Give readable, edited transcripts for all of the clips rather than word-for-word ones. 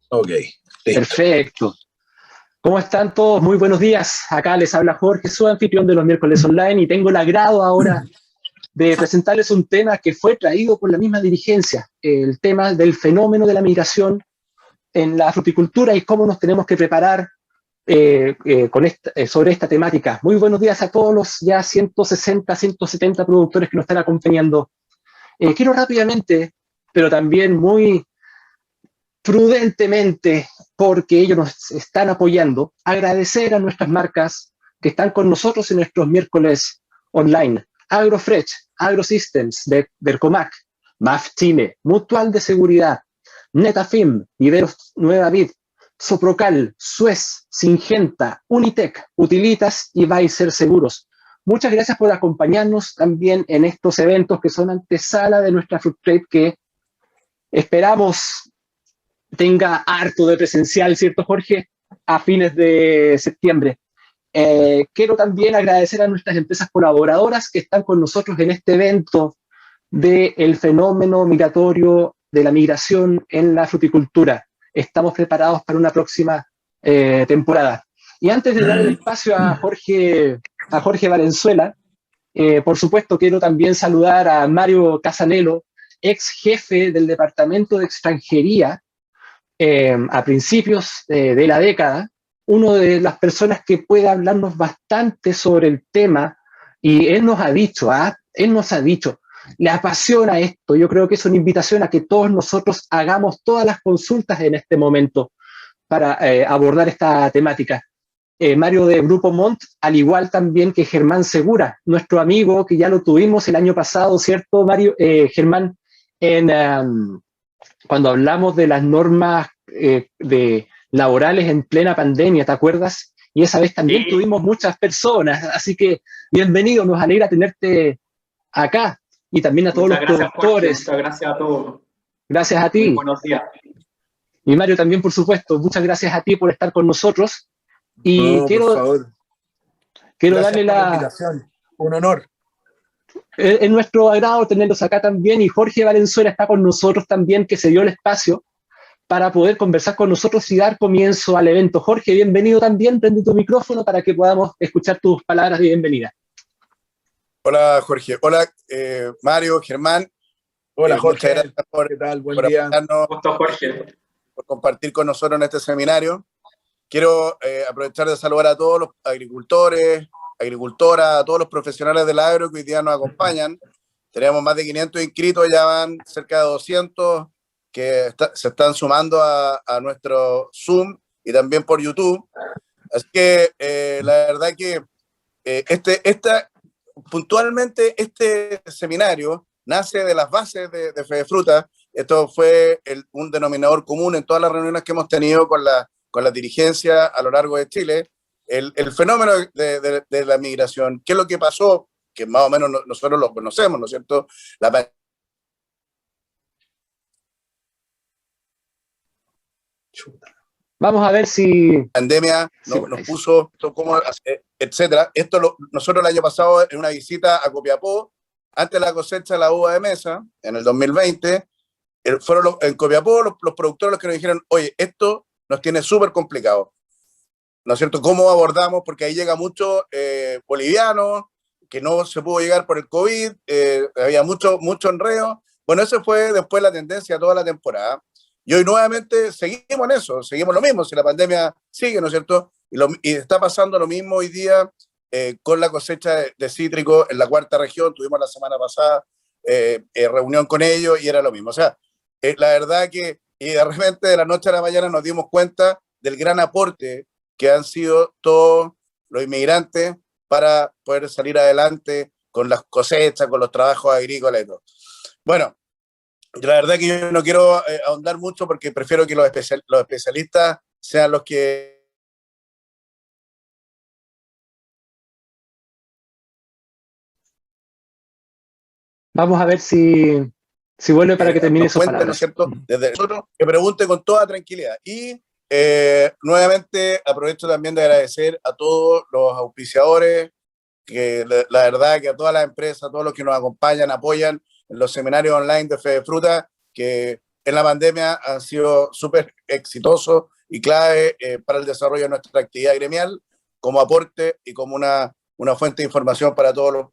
Ok, listo. Perfecto. ¿Cómo están todos? Muy buenos días. Acá les habla Jorge, su anfitrión de los miércoles online, y tengo el agrado ahora de presentarles un tema que fue traído por la misma dirigencia, el tema del fenómeno de la migración en la fruticultura y cómo nos tenemos que preparar sobre esta temática. Muy buenos días a todos los ya 160, 170 productores que nos están acompañando. Quiero rápidamente, pero también muy prudentemente, porque ellos nos están apoyando, agradecer a nuestras marcas que están con nosotros en nuestros miércoles online. AgroFresh, AgroSystems, Bercomac, MAF Chile, Mutual de Seguridad, Netafim, Viveros Nueva Vid, Soprocal, Suez, Singenta, Unitec, Utilitas y Weiser Seguros. Muchas gracias por acompañarnos también en estos eventos que son antesala de nuestra Fruit Trade, que esperamos tenga harto de presencial, ¿cierto, Jorge? A fines de septiembre. Quiero también agradecer a nuestras empresas colaboradoras que están con nosotros en este evento del fenómeno migratorio de la migración en la fruticultura. Estamos preparados para una próxima temporada. Y antes de dar el espacio a Jorge Valenzuela, por supuesto quiero también saludar a Mario Casanelo, ex jefe del Departamento de Extranjería a principios de la década, una de las personas que puede hablarnos bastante sobre el tema, y él nos ha dicho, le apasiona esto. Yo creo que es una invitación a que todos nosotros hagamos todas las consultas en este momento para abordar esta temática. Mario de Grupo Mont, al igual también que Germán Segura, nuestro amigo que ya lo tuvimos el año pasado, ¿cierto, Mario? Germán, cuando hablamos de las normas de laborales en plena pandemia, ¿te acuerdas? Y esa vez también tuvimos muchas personas, así que bienvenido, nos alegra tenerte acá, y también a todos los productores. Muchas gracias a todos. Gracias a ti. Muy buenos días. Y Mario también, por supuesto, muchas gracias a ti por estar con nosotros. Y por favor. Quiero Gracias darle por la invitación. Un honor. Es nuestro agrado tenerlos acá también, y Jorge Valenzuela está con nosotros también, que se dio el espacio para poder conversar con nosotros y dar comienzo al evento. Jorge, bienvenido también, prende tu micrófono para que podamos escuchar tus palabras de bienvenida. Hola Jorge, hola Mario, Germán. Hola Jorge, muchas gracias ¿qué tal? Buen día. Jorge. Por compartir con nosotros en este seminario. Quiero aprovechar de saludar a todos los agricultores, agricultoras, a todos los profesionales del agro que hoy día nos acompañan. Tenemos más de 500 inscritos, ya van cerca de 200 que se están sumando a nuestro Zoom y también por YouTube. Así que la verdad que puntualmente este seminario nace de las bases de Fedefruta. Esto fue un denominador común en todas las reuniones que hemos tenido con la dirigencia a lo largo de Chile. El fenómeno de la migración, qué es lo que pasó, que más o menos nosotros lo conocemos, ¿no es cierto? Vamos a ver si pandemia nos puso, cómo, etcétera. Nosotros el año pasado, en una visita a Copiapó, antes de la cosecha de la uva de mesa, en el 2020, fueron en Copiapó los productores los que nos dijeron, oye, esto nos tiene súper complicado, ¿no es cierto? ¿Cómo abordamos? Porque ahí llega mucho boliviano, que no se pudo llegar por el COVID, había mucho enredo. Bueno, eso fue después la tendencia toda la temporada. Y hoy nuevamente seguimos en eso, seguimos lo mismo, si la pandemia sigue, ¿no es cierto? Y está pasando lo mismo hoy día con la cosecha de cítricos en la cuarta región. Tuvimos la semana pasada reunión con ellos y era lo mismo. O sea, la verdad que y de repente de la noche a la mañana nos dimos cuenta del gran aporte que han sido todos los inmigrantes para poder salir adelante con las cosechas, con los trabajos agrícolas y todo. Bueno, la verdad que yo no quiero ahondar mucho porque prefiero que los especialistas sean los que... Vamos a ver si vuelve para que termine sus palabras. ¿No es cierto? Desde nosotros, que pregunte con toda tranquilidad. Y nuevamente aprovecho también de agradecer a todos los auspiciadores, que la verdad que a todas las empresas, a todos los que nos acompañan, apoyan en los seminarios online de Fedefruta, que en la pandemia han sido súper exitosos y clave para el desarrollo de nuestra actividad gremial, como aporte y como una fuente de información para todo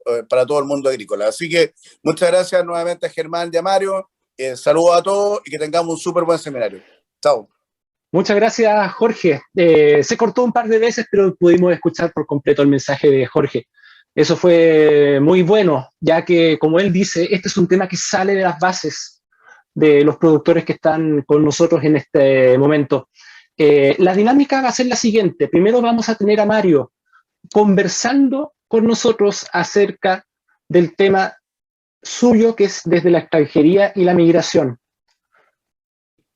el mundo agrícola. Así que muchas gracias nuevamente a Germán y a Mario, saludos a todos y que tengamos un súper buen seminario. Chao. Muchas gracias, Jorge. Se cortó un par de veces, pero pudimos escuchar por completo el mensaje de Jorge. Eso fue muy bueno, ya que, como él dice, este es un tema que sale de las bases de los productores que están con nosotros en este momento. La dinámica va a ser la siguiente. Primero vamos a tener a Mario conversando con nosotros acerca del tema suyo, que es desde la extranjería y la migración.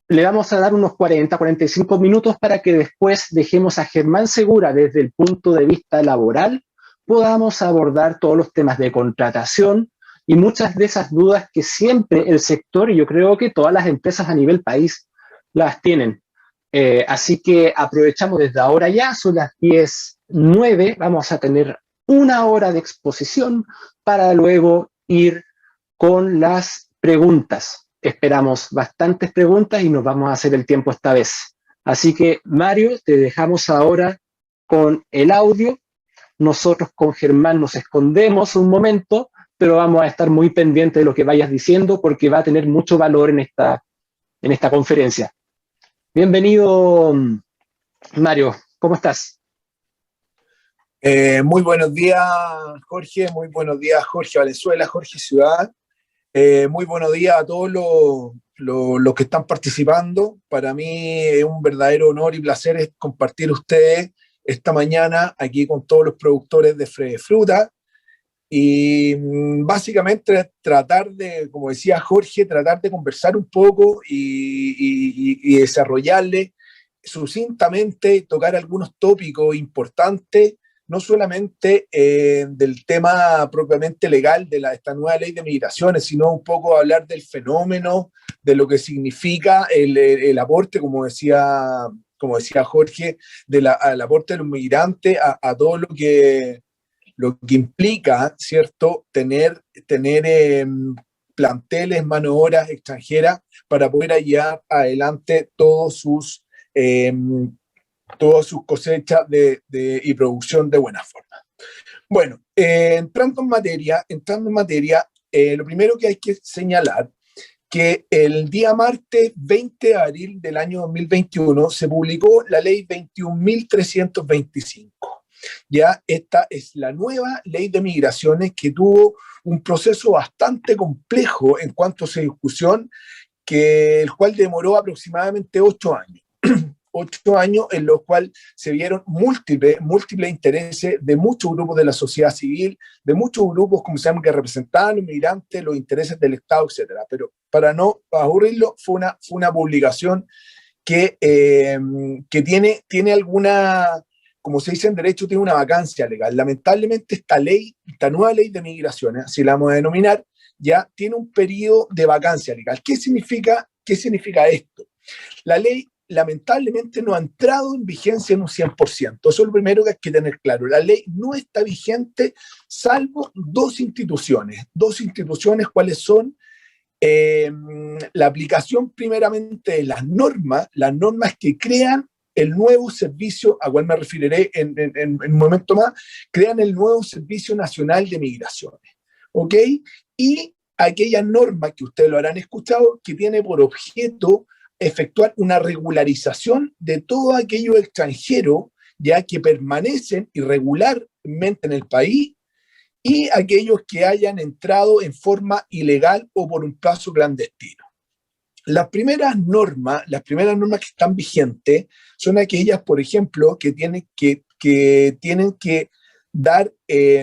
Le vamos a dar unos 45 minutos para que después dejemos a Germán Segura desde el punto de vista laboral, podamos abordar todos los temas de contratación y muchas de esas dudas que siempre el sector, y yo creo que todas las empresas a nivel país, las tienen. Así que aprovechamos desde ahora ya, son las 10:09, vamos a tener 1 hora de exposición para luego ir con las preguntas. Esperamos bastantes preguntas y nos vamos a hacer el tiempo esta vez. Así que, Mario, te dejamos ahora con el audio. Nosotros con Germán nos escondemos un momento, pero vamos a estar muy pendientes de lo que vayas diciendo porque va a tener mucho valor en esta conferencia. Bienvenido, Mario. ¿Cómo estás? Muy buenos días, Jorge. Muy buenos días, Jorge Valenzuela, Jorge Ciudad. Muy buenos días a todos los que están participando. Para mí es un verdadero honor y placer compartir ustedes esta mañana aquí con todos los productores de fruta y básicamente tratar de, como decía Jorge, tratar de conversar un poco y desarrollarle sucintamente, tocar algunos tópicos importantes, no solamente del tema propiamente legal de esta nueva ley de migraciones, sino un poco hablar del fenómeno, de lo que significa el aporte, como decía Jorge, al aporte de los migrantes a todo lo que implica, ¿cierto?, tener planteles, mano de obra extranjera para poder llevar adelante todas sus cosechas y producción de buena forma. Bueno, entrando en materia, lo primero que hay que señalar que el día martes 20 de abril del año 2021 se publicó la ley 21.325. Ya esta es la nueva ley de migraciones que tuvo un proceso bastante complejo en cuanto a su discusión, el cual demoró aproximadamente 8 años. 8 años en los cuales se vieron múltiples intereses de muchos grupos de la sociedad civil, de muchos grupos, como se llama, que representaban a los migrantes, los intereses del Estado, etcétera. Pero para no aburrirlo, fue una publicación que tiene alguna, como se dice en derecho, tiene una vacancia legal. Lamentablemente esta nueva ley de migraciones, así la vamos a denominar, ya tiene un periodo de vacancia legal. ¿Qué significa esto? La ley lamentablemente no ha entrado en vigencia en un 100%. Eso es lo primero que hay que tener claro. La ley no está vigente salvo dos instituciones. ¿Cuáles son? La aplicación primeramente de las normas que crean el nuevo servicio, a cual me referiré en un momento más, crean el nuevo Servicio Nacional de Migraciones. ¿Ok? Y aquellas normas que ustedes lo habrán escuchado, que tiene por objeto efectuar una regularización de todo aquello extranjero ya que permanecen irregularmente en el país y aquellos que hayan entrado en forma ilegal o por un paso clandestino. Las primeras normas que están vigentes son aquellas, por ejemplo, que tienen que dar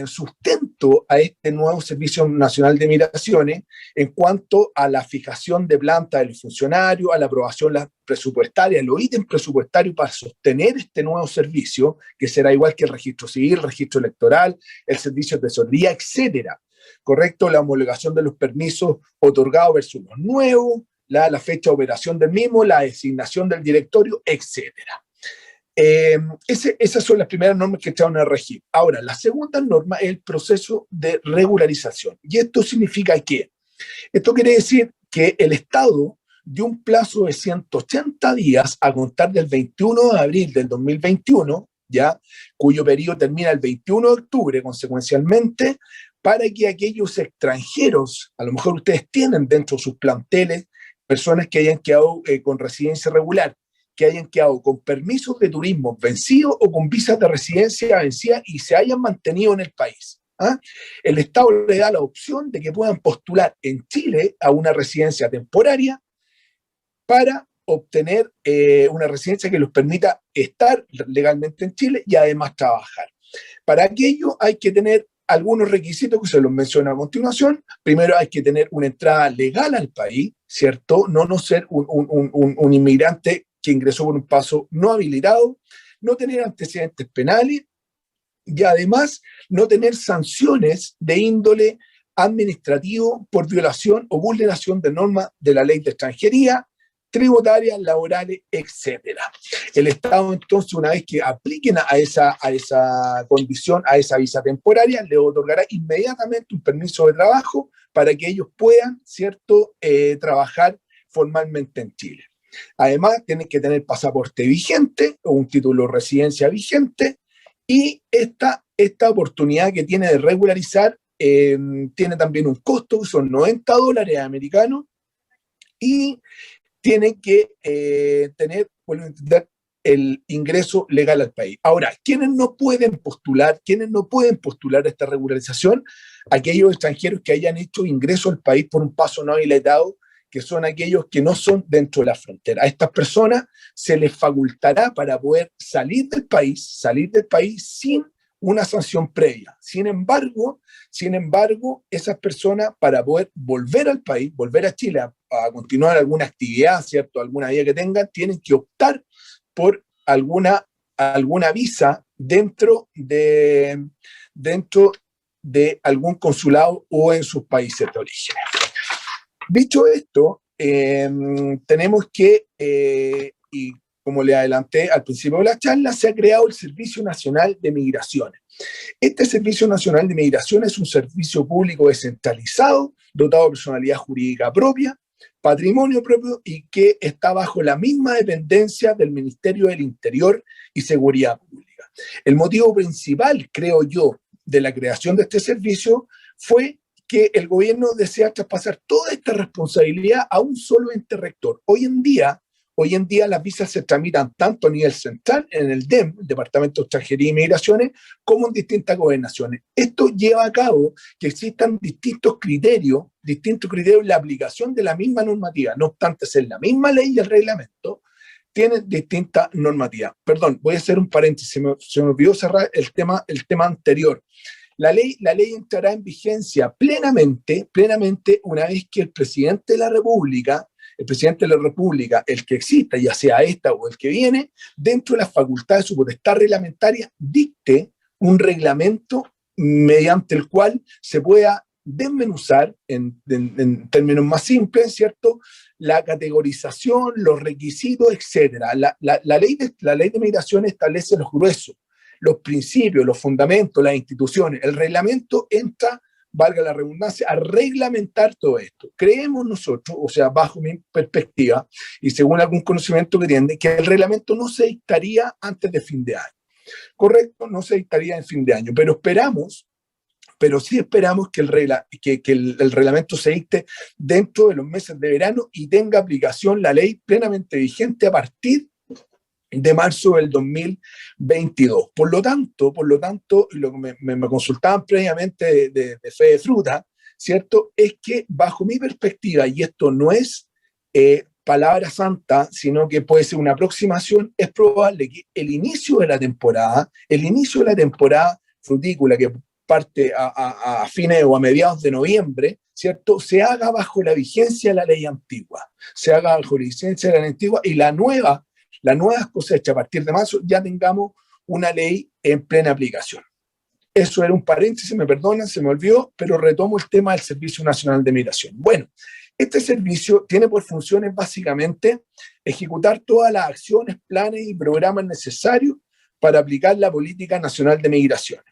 sustento a este nuevo Servicio Nacional de Migraciones en cuanto a la fijación de planta de los funcionarios, a la aprobación presupuestaria, los ítems presupuestarios para sostener este nuevo servicio, que será igual que el registro civil, el registro electoral, el servicio de tesorería, etcétera. ¿Correcto? La homologación de los permisos otorgados versus los nuevos, la fecha de operación del mismo, la designación del directorio, etcétera. Esas son las primeras normas que estaban a regir. Ahora, la segunda norma es el proceso de regularización. ¿Y esto significa qué? Esto quiere decir que el Estado de un plazo de 180 días a contar del 21 de abril del 2021, ¿ya? Cuyo periodo termina el 21 de octubre, consecuencialmente, para que aquellos extranjeros, a lo mejor ustedes tienen dentro de sus planteles, personas que hayan quedado con residencia regular, que hayan quedado con permisos de turismo vencidos o con visas de residencia vencidas y se hayan mantenido en el país. ¿Ah? El Estado le da la opción de que puedan postular en Chile a una residencia temporaria para obtener una residencia que los permita estar legalmente en Chile y además trabajar. Para aquello hay que tener algunos requisitos que se los menciono a continuación. Primero hay que tener una entrada legal al país, ¿cierto? No ser un inmigrante que ingresó por un paso no habilitado, no tener antecedentes penales, y además no tener sanciones de índole administrativo por violación o vulneración de normas de la ley de extranjería, tributarias, laborales, etc. El Estado, entonces, una vez que apliquen a esa condición, a esa visa temporaria, le otorgará inmediatamente un permiso de trabajo para que ellos puedan, ¿cierto?, trabajar formalmente en Chile. Además, tienen que tener pasaporte vigente o un título de residencia vigente. Y esta oportunidad que tiene de regularizar tiene también un costo, que son $90 americanos, y tiene que tener, bueno, el ingreso legal al país. Ahora, ¿quiénes no pueden postular a esta regularización? Aquellos extranjeros que hayan hecho ingreso al país por un paso no habilitado, que son aquellos que no son dentro de la frontera. A estas personas se les facultará para poder salir del país sin una sanción previa. Sin embargo, esas personas, para poder volver al país, volver a Chile, a continuar alguna actividad, ¿cierto?, alguna vida que tengan, tienen que optar por alguna visa dentro de algún consulado o en sus países de origen. Dicho esto, tenemos que, y como le adelanté al principio de la charla, se ha creado el Servicio Nacional de Migraciones. Este Servicio Nacional de Migraciones es un servicio público descentralizado, dotado de personalidad jurídica propia, patrimonio propio y que está bajo la misma dependencia del Ministerio del Interior y Seguridad Pública. El motivo principal, creo yo, de la creación de este servicio fue que el gobierno desea traspasar toda esta responsabilidad a un solo ente rector. Hoy en día las visas se tramitan tanto a nivel central, en el DEM, el Departamento de Extranjería y Migraciones, como en distintas gobernaciones. Esto lleva a cabo que existan distintos criterios en la aplicación de la misma normativa. No obstante ser la misma ley y el reglamento, tienen distintas normativas. Perdón, voy a hacer un paréntesis, se me olvidó cerrar el tema anterior. La ley entrará en vigencia plenamente una vez que el presidente de la República, el que exista, ya sea esta o el que viene, dentro de las facultades de su potestad reglamentaria, dicte un reglamento mediante el cual se pueda desmenuzar en términos más simples, ¿cierto?, la categorización, los requisitos, etc. La ley de migración establece los gruesos, los principios, los fundamentos, las instituciones. El reglamento entra, valga la redundancia, a reglamentar todo esto. Creemos nosotros, o sea, bajo mi perspectiva y según algún conocimiento que tiene, que el reglamento no se dictaría antes de fin de año. Correcto, no se dictaría en fin de año, pero sí esperamos que el reglamento se dicte dentro de los meses de verano y tenga aplicación la ley plenamente vigente a partir de marzo del 2022. Por lo tanto, lo que me consultaban previamente de Fe de Fruta, ¿cierto?, es que bajo mi perspectiva, y esto no es palabra santa, sino que puede ser una aproximación, es probable que el inicio de la temporada frutícola, que parte a fines o a mediados de noviembre, ¿cierto?, se haga bajo la vigencia de la ley antigua, y la nueva cosecha a partir de marzo ya tengamos una ley en plena aplicación. Eso era un paréntesis, me perdonan, se me olvidó, pero retomo el tema del Servicio Nacional de Migración. Bueno, este servicio tiene por funciones básicamente ejecutar todas las acciones, planes y programas necesarios para aplicar la Política Nacional de Migraciones.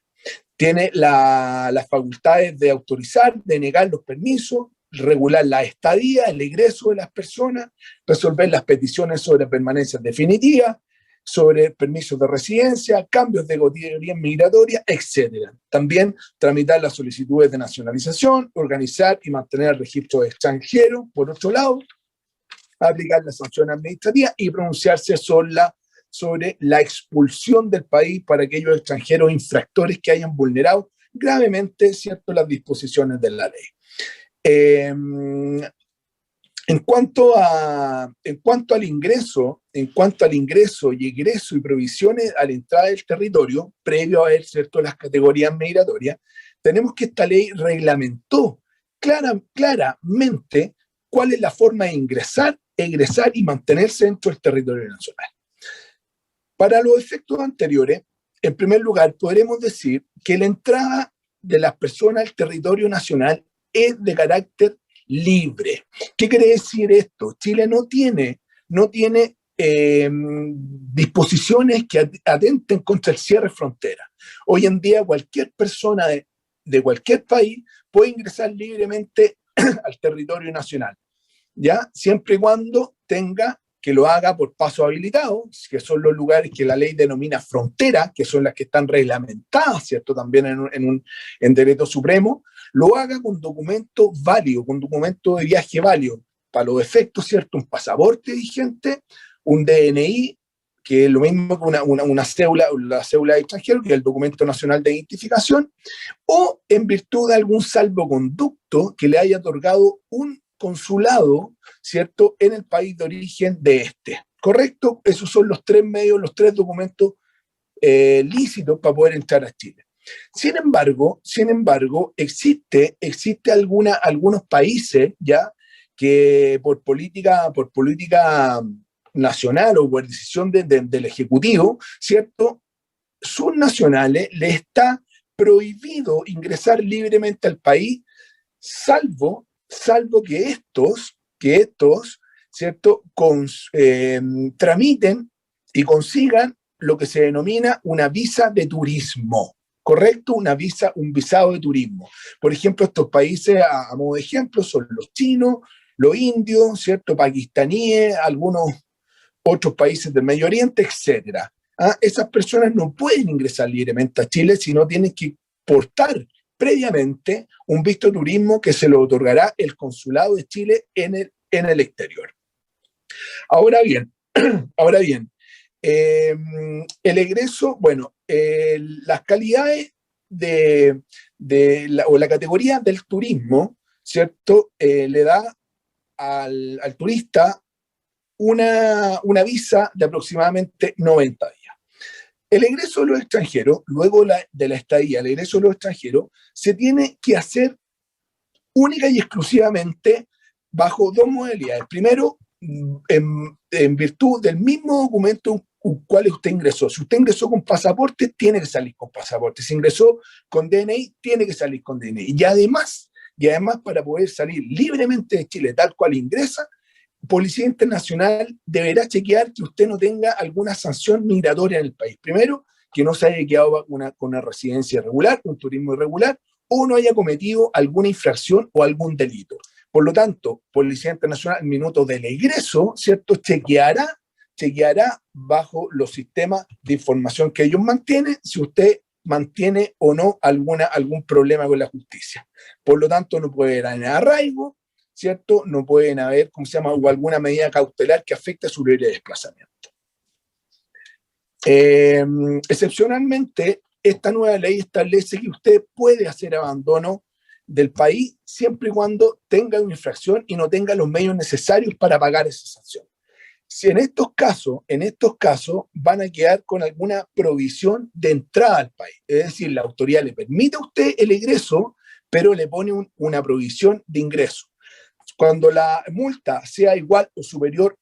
Tiene las facultades de autorizar, de negar los permisos, regular la estadía, el ingreso de las personas, resolver las peticiones sobre permanencias definitivas, sobre permisos de residencia, cambios de categoría migratoria, etc. También tramitar las solicitudes de nacionalización, organizar y mantener el registro de extranjeros, por otro lado, aplicar las sanciones administrativas y pronunciarse sobre la expulsión del país para aquellos extranjeros infractores que hayan vulnerado gravemente, ¿cierto?, las disposiciones de la ley. En cuanto al ingreso y egreso y provisiones a la entrada del territorio, previo a ver, ¿cierto?, las categorías migratorias, tenemos que esta ley reglamentó claramente cuál es la forma de ingresar, egresar y mantenerse dentro del territorio nacional. Para los efectos anteriores, en primer lugar, podremos decir que la entrada de las personas al territorio nacional es de carácter libre. ¿Qué quiere decir esto? Chile no tiene disposiciones que atenten contra el cierre de fronteras. Hoy en día cualquier persona de cualquier país puede ingresar libremente al territorio nacional, ¿ya? Siempre y cuando que lo haga por paso habilitado, que son los lugares que la ley denomina frontera, que son las que están reglamentadas, ¿cierto?, también en derecho supremo, lo haga con documento válido, con documento de viaje válido, para los efectos, ¿cierto?, un pasaporte vigente, un DNI, que es lo mismo que una cédula, la cédula de extranjero, que es el documento nacional de identificación, o en virtud de algún salvoconducto que le haya otorgado un consulado, ¿cierto?, en el país de origen de este. ¿Correcto? Esos son los tres medios, los tres documentos lícitos para poder entrar a Chile. Sin embargo, existe algunos países ya que por política nacional o por decisión del Ejecutivo, ¿cierto?, sus nacionales les está prohibido ingresar libremente al país, salvo que estos, ¿cierto?, tramiten y consigan lo que se denomina una visa de turismo, ¿correcto? Un visado de turismo. Por ejemplo, estos países, a modo de ejemplo, son los chinos, los indios, ¿cierto?, pakistaníes, algunos otros países del Medio Oriente, etc. Esas personas no pueden ingresar libremente a Chile, sino tienen que portar previamente un visto de turismo que se lo otorgará el Consulado de Chile en el exterior. Ahora bien, el egreso, bueno, las calidades o la categoría del turismo, ¿cierto?, le da al turista una visa de aproximadamente 90 días. El egreso de los extranjeros, luego de la estadía, el egreso de los extranjeros, se tiene que hacer única y exclusivamente bajo dos modalidades. Primero, en virtud del mismo documento cual usted ingresó. Si usted ingresó con pasaporte, tiene que salir con pasaporte. Si ingresó con DNI, tiene que salir con DNI. Y además, para poder salir libremente de Chile, tal cual ingresa, Policía Internacional deberá chequear que usted no tenga alguna sanción migratoria en el país. Primero, que no se haya quedado con una residencia irregular, un turismo irregular, o no haya cometido alguna infracción o algún delito. Por lo tanto, Policía Internacional, al minuto del egreso, ¿cierto?, chequeará bajo los sistemas de información que ellos mantienen si usted mantiene o no algún problema con la justicia. Por lo tanto, no puede haber arraigo, ¿cierto? No pueden haber, o alguna medida cautelar que afecte a su libre desplazamiento. Excepcionalmente, esta nueva ley establece que usted puede hacer abandono del país siempre y cuando tenga una infracción y no tenga los medios necesarios para pagar esa sanción. Si en estos casos van a quedar con alguna provisión de entrada al país, es decir, la autoridad le permite a usted el ingreso, pero le pone una provisión de ingreso. Cuando la multa sea igual o superior,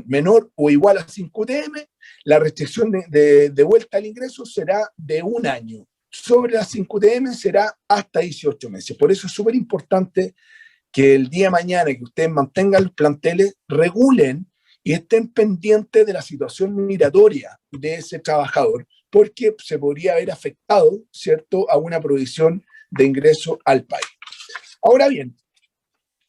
menor o igual a 5 UTM, la restricción de vuelta al ingreso será de 1 año. Sobre las 5 UTM será hasta 18 meses. Por eso es súper importante que el día de mañana que ustedes mantengan los planteles, regulen y estén pendientes de la situación migratoria de ese trabajador, porque se podría haber afectado, ¿cierto?, a una provisión de ingreso al país. Ahora bien,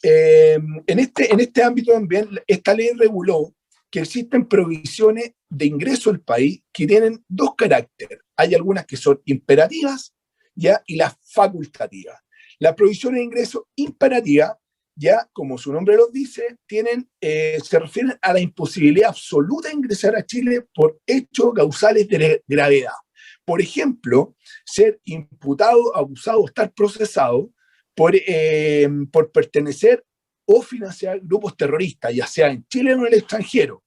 en este ámbito también, esta ley reguló que existen provisiones de ingreso al país que tienen dos caracteres. Hay algunas que son imperativas, ¿ya? Y las facultativas. Las provisiones de ingreso imperativas, ya, como su nombre lo dice, se refieren a la imposibilidad absoluta de ingresar a Chile por hechos causales de gravedad. Por ejemplo, ser imputado, abusado o estar procesado por pertenecer o financiar grupos terroristas, ya sea en Chile o en el extranjero.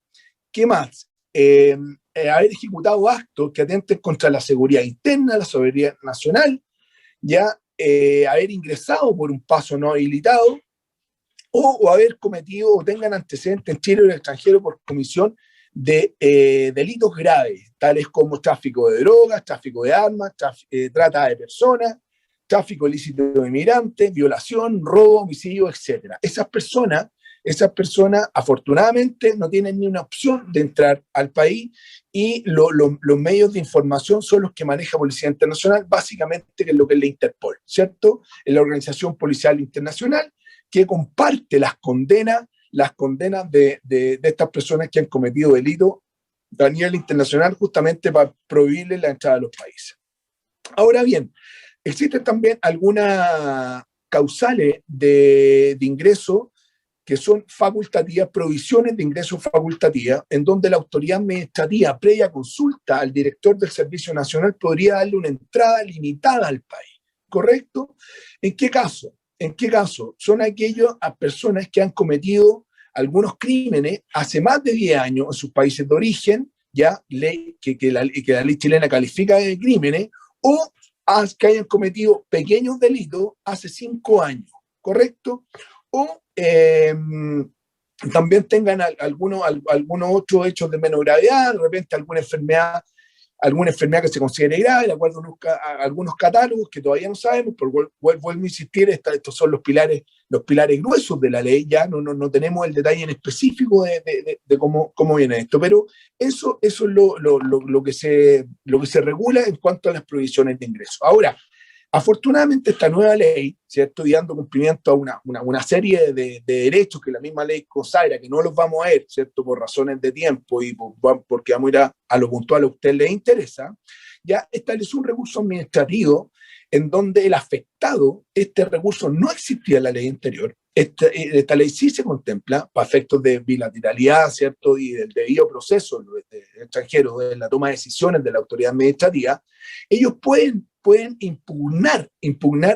¿Qué más? Haber ejecutado actos que atenten contra la seguridad interna, la soberanía nacional, ya haber ingresado por un paso no habilitado, o haber cometido o tengan antecedentes en Chile o en el extranjero por comisión de delitos graves, tales como tráfico de drogas, tráfico de armas, trata de personas, tráfico ilícito de inmigrantes, violación, robo, homicidio, etc. Esas personas, afortunadamente, no tienen ni una opción de entrar al país y los medios de información son los que maneja Policía Internacional, básicamente, que es lo que es la Interpol, ¿cierto? Es la Organización Policial Internacional que comparte las condenas de estas personas que han cometido delitos a nivel internacional justamente para prohibirles la entrada a los países. Ahora bien, existen también algunas causales de ingreso que son facultativas, provisiones de ingreso facultativas, en donde la autoridad administrativa, previa consulta al director del Servicio Nacional, podría darle una entrada limitada al país, ¿correcto? ¿En qué caso? ¿En qué caso? Son aquellas personas que han cometido algunos crímenes hace más de 10 años en sus países de origen, ya que la ley chilena califica de crímenes, o que hayan cometido pequeños delitos hace 5 años, ¿correcto? O también tengan algunos otros hechos de menor gravedad, de repente alguna enfermedad que se considere grave, de acuerdo a algunos catálogos que todavía no sabemos, pero vuelvo a insistir, estos son los pilares gruesos de la ley, ya no tenemos el detalle en específico de cómo viene esto, pero eso es lo que se regula en cuanto a las provisiones de ingreso. Ahora, afortunadamente esta nueva ley, ¿cierto? Y dando cumplimiento a una serie de derechos que la misma ley consagra, que no los vamos a ver, ¿cierto? Por razones de tiempo y porque vamos a ir a lo puntual a usted le interesa, ya estableció un recurso administrativo en donde el afectado, este recurso no existía en la ley anterior. Esta ley sí se contempla para efectos de bilateralidad, ¿cierto? Y del debido proceso de extranjeros, de la toma de decisiones de la autoridad administrativa. Ellos pueden impugnar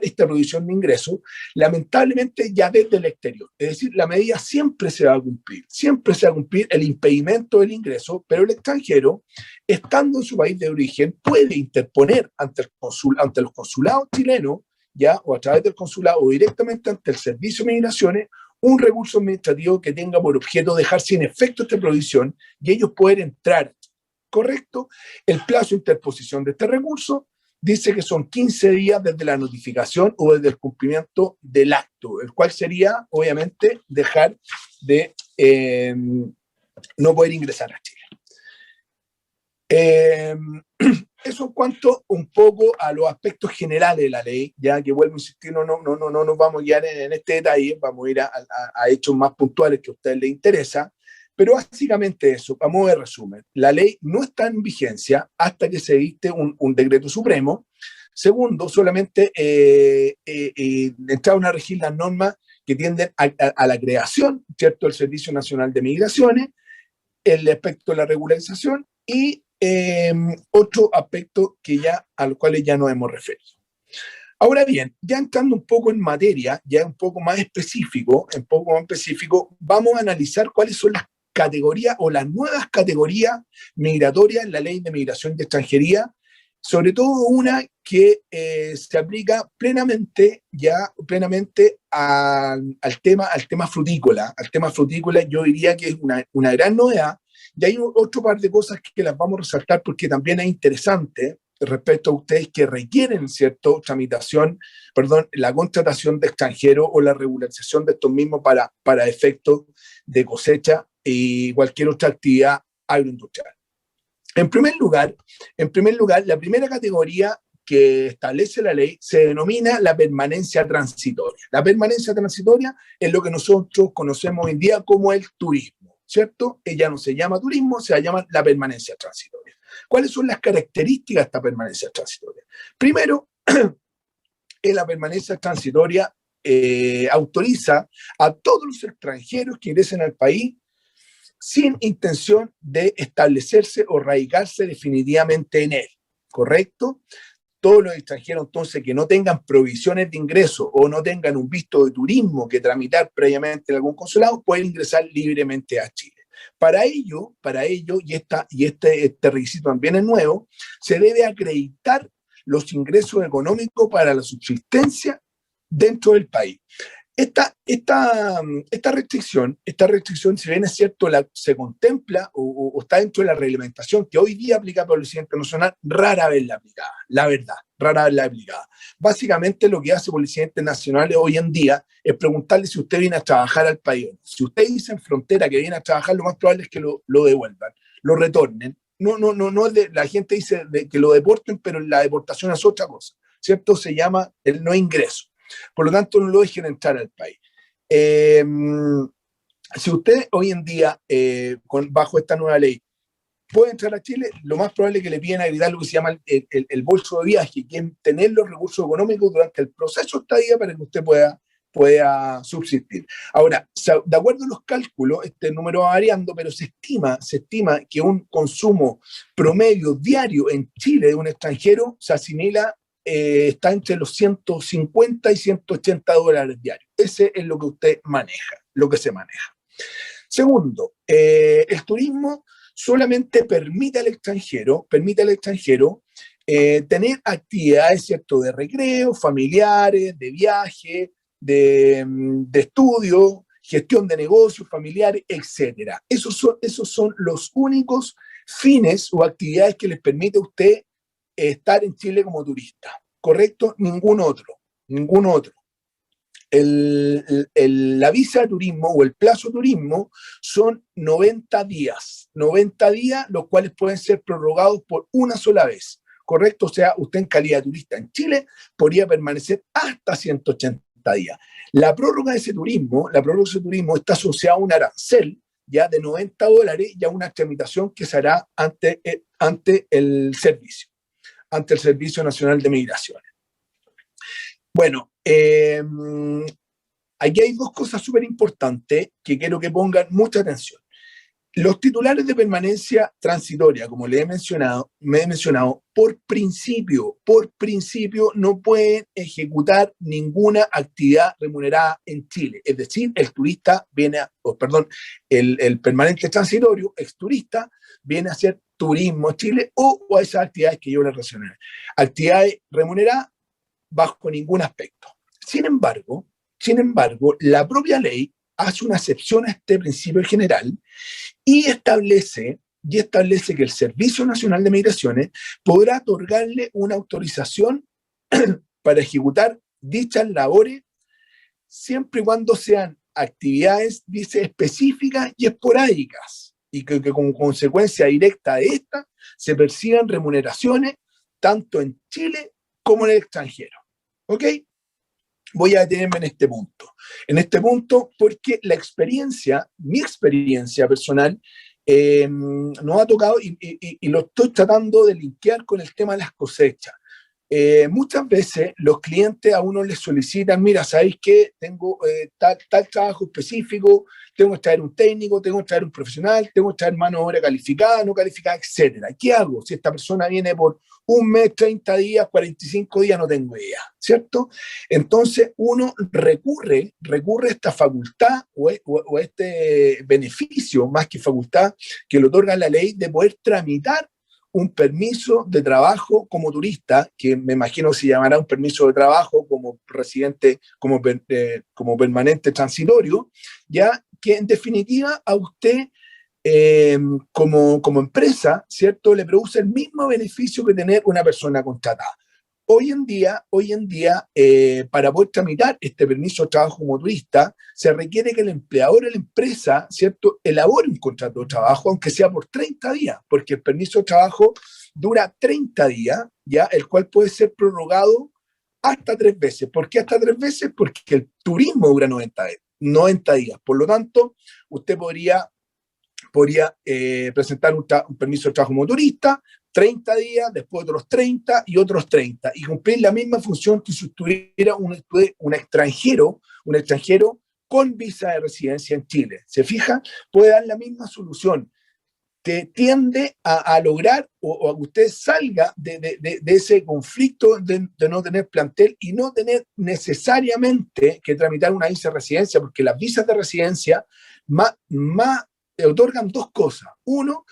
esta prohibición de ingreso, lamentablemente ya desde el exterior. Es decir, la medida siempre se va a cumplir el impedimento del ingreso, pero el extranjero, estando en su país de origen, puede interponer ante los consulados chilenos, ya, o a través del consulado o directamente ante el Servicio de Migraciones, un recurso administrativo que tenga por objeto dejar sin efecto esta prohibición y ellos poder entrar, ¿correcto? El plazo de interposición de este recurso dice que son 15 días desde la notificación o desde el cumplimiento del acto, el cual sería, obviamente, dejar de no poder ingresar a Chile. Eso en cuanto un poco a los aspectos generales de la ley, ya que vuelvo a insistir, no nos vamos a guiar en este detalle, vamos a ir a hechos más puntuales que a ustedes les interesa, pero básicamente eso, a modo de resumen, la ley no está en vigencia hasta que se dicte un decreto supremo. Segundo, solamente entraron a regir las normas que tienden a la creación, ¿cierto?, del Servicio Nacional de Migraciones, el aspecto de la regularización y otro aspecto a los cuales ya nos hemos referido. Ahora bien, ya entrando un poco en materia, ya un poco más específico, vamos a analizar cuáles son las categorías o las nuevas categorías migratorias en la Ley de Migración y Extranjería, sobre todo una que se aplica plenamente al tema frutícola. Al tema frutícola yo diría que es una gran novedad. Y hay otro par de cosas que las vamos a resaltar porque también es interesante respecto a ustedes que requieren, ¿cierto?, la contratación de extranjeros o la regularización de estos mismos para efectos de cosecha y cualquier otra actividad agroindustrial. En primer lugar, la primera categoría que establece la ley se denomina la permanencia transitoria. La permanencia transitoria es lo que nosotros conocemos hoy en día como el turismo, ¿cierto? Ella no se llama turismo, se llama la permanencia transitoria. ¿Cuáles son las características de esta permanencia transitoria? Primero, la permanencia transitoria autoriza a todos los extranjeros que ingresen al país sin intención de establecerse o radicarse definitivamente en él, ¿correcto? Todos los extranjeros, entonces, que no tengan provisiones de ingreso o no tengan un visto de turismo que tramitar previamente en algún consulado, pueden ingresar libremente a Chile. Para ello y este requisito también es nuevo, se debe acreditar los ingresos económicos para la subsistencia dentro del país. Esta restricción, si bien es cierto, se contempla o está dentro de la reglamentación que hoy día aplica para el presidente nacional, rara vez la aplicada, la verdad, rara vez la aplicada. Básicamente lo que hace el presidente nacional hoy en día es preguntarle si usted viene a trabajar al país. Si usted dice en frontera que viene a trabajar, lo más probable es que lo devuelvan, lo retornen. No, la gente dice que lo deporten, pero la deportación es otra cosa, ¿cierto? Se llama el no ingreso. Por lo tanto, no lo dejen entrar al país. Si usted hoy en día, bajo esta nueva ley, puede entrar a Chile, lo más probable es que le piden agregar lo que se llama el bolso de viaje, que es tener los recursos económicos durante el proceso de estadía para que usted pueda subsistir. Ahora, de acuerdo a los cálculos, este número va variando, pero se estima que un consumo promedio diario en Chile de un extranjero se asimila está entre los 150 y 180 dólares diarios. Ese es lo que usted maneja, lo que se maneja. Segundo, el turismo solamente permite al extranjero tener actividades, ¿cierto?, de recreo, familiares, de viaje, de estudio, gestión de negocios familiares, etc. Esos son los únicos fines o actividades que les permite a usted estar en Chile como turista, ¿correcto? Ningún otro. La visa de turismo o el plazo de turismo son 90 días, los cuales pueden ser prorrogados por una sola vez, ¿correcto? O sea, usted en calidad de turista en Chile podría permanecer hasta 180 días. La prórroga de ese turismo está asociada a un arancel ya de 90 dólares y a una tramitación que se hará ante el Servicio Nacional de Migraciones. Bueno, aquí hay dos cosas súper importantes que quiero que pongan mucha atención. Los titulares de permanencia transitoria, como me he mencionado, por principio no pueden ejecutar ninguna actividad remunerada en Chile. Es decir, el permanente transitorio, exturista, viene a hacer turismo en Chile o a esas actividades que yo les mencioné. Actividades remuneradas bajo ningún aspecto. Sin embargo, la propia ley hace una excepción a este principio general y establece que el Servicio Nacional de Migraciones podrá otorgarle una autorización para ejecutar dichas labores siempre y cuando sean actividades, dice, específicas y esporádicas y que como consecuencia directa de esta se perciban remuneraciones tanto en Chile como en el extranjero. ¿Ok? Voy a detenerme en este punto porque mi experiencia personal nos ha tocado y lo estoy tratando de linkear con el tema de las cosechas. Muchas veces los clientes a uno les solicitan, mira, ¿sabéis qué? Tengo tal trabajo específico, tengo que traer un técnico, tengo que traer un profesional, tengo que traer mano de obra calificada, no calificada, etcétera. ¿Qué hago? Si esta persona viene por un mes, 30 días, 45 días, no tengo idea, ¿cierto? Entonces uno recurre a esta facultad o este beneficio, más que facultad, que le otorga la ley de poder tramitar un permiso de trabajo como turista, que me imagino se llamará un permiso de trabajo como residente, como permanente transitorio, ya que en definitiva a usted como empresa, ¿cierto?, le produce el mismo beneficio que tener una persona contratada. Hoy en día, para poder tramitar este permiso de trabajo como turista, se requiere que el empleador o la empresa, ¿cierto?, elabore un contrato de trabajo, aunque sea por 30 días, porque el permiso de trabajo dura 30 días, ¿ya? El cual puede ser prorrogado hasta 3 veces. ¿Por qué hasta 3 veces? Porque el turismo dura 90 días. Por lo tanto, usted podría presentar un permiso de trabajo como turista, 30 días, después otros 30 y otros 30, y cumplir la misma función que si estuviera un extranjero con visa de residencia en Chile. ¿Se fija? Puede dar la misma solución. Te tiende a lograr o a que usted salga de ese conflicto de no tener plantel y no tener necesariamente que tramitar una visa de residencia, porque las visas de residencia más otorgan dos cosas. Uno,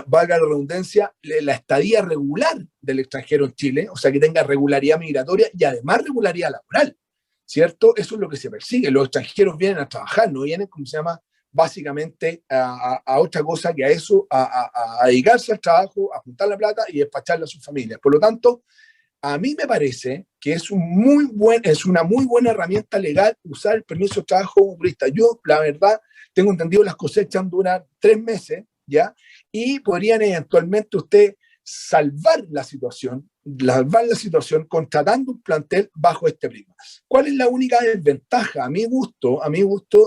valga la redundancia, la estadía regular del extranjero en Chile, o sea, que tenga regularidad migratoria y además regularidad laboral, ¿cierto? Eso es lo que se persigue. Los extranjeros vienen a trabajar, no vienen, como se llama, básicamente a otra cosa que a eso, a dedicarse al trabajo, a juntar la plata y despacharla a sus familias. Por lo tanto, a mí me parece que es una muy buena herramienta legal usar el permiso de trabajo como turista. Yo, la verdad, tengo entendido las cosechas duran 3 meses, ¿ya? Y podrían eventualmente usted salvar la situación contratando un plantel bajo este prisma. ¿Cuál es la única desventaja, a mi gusto,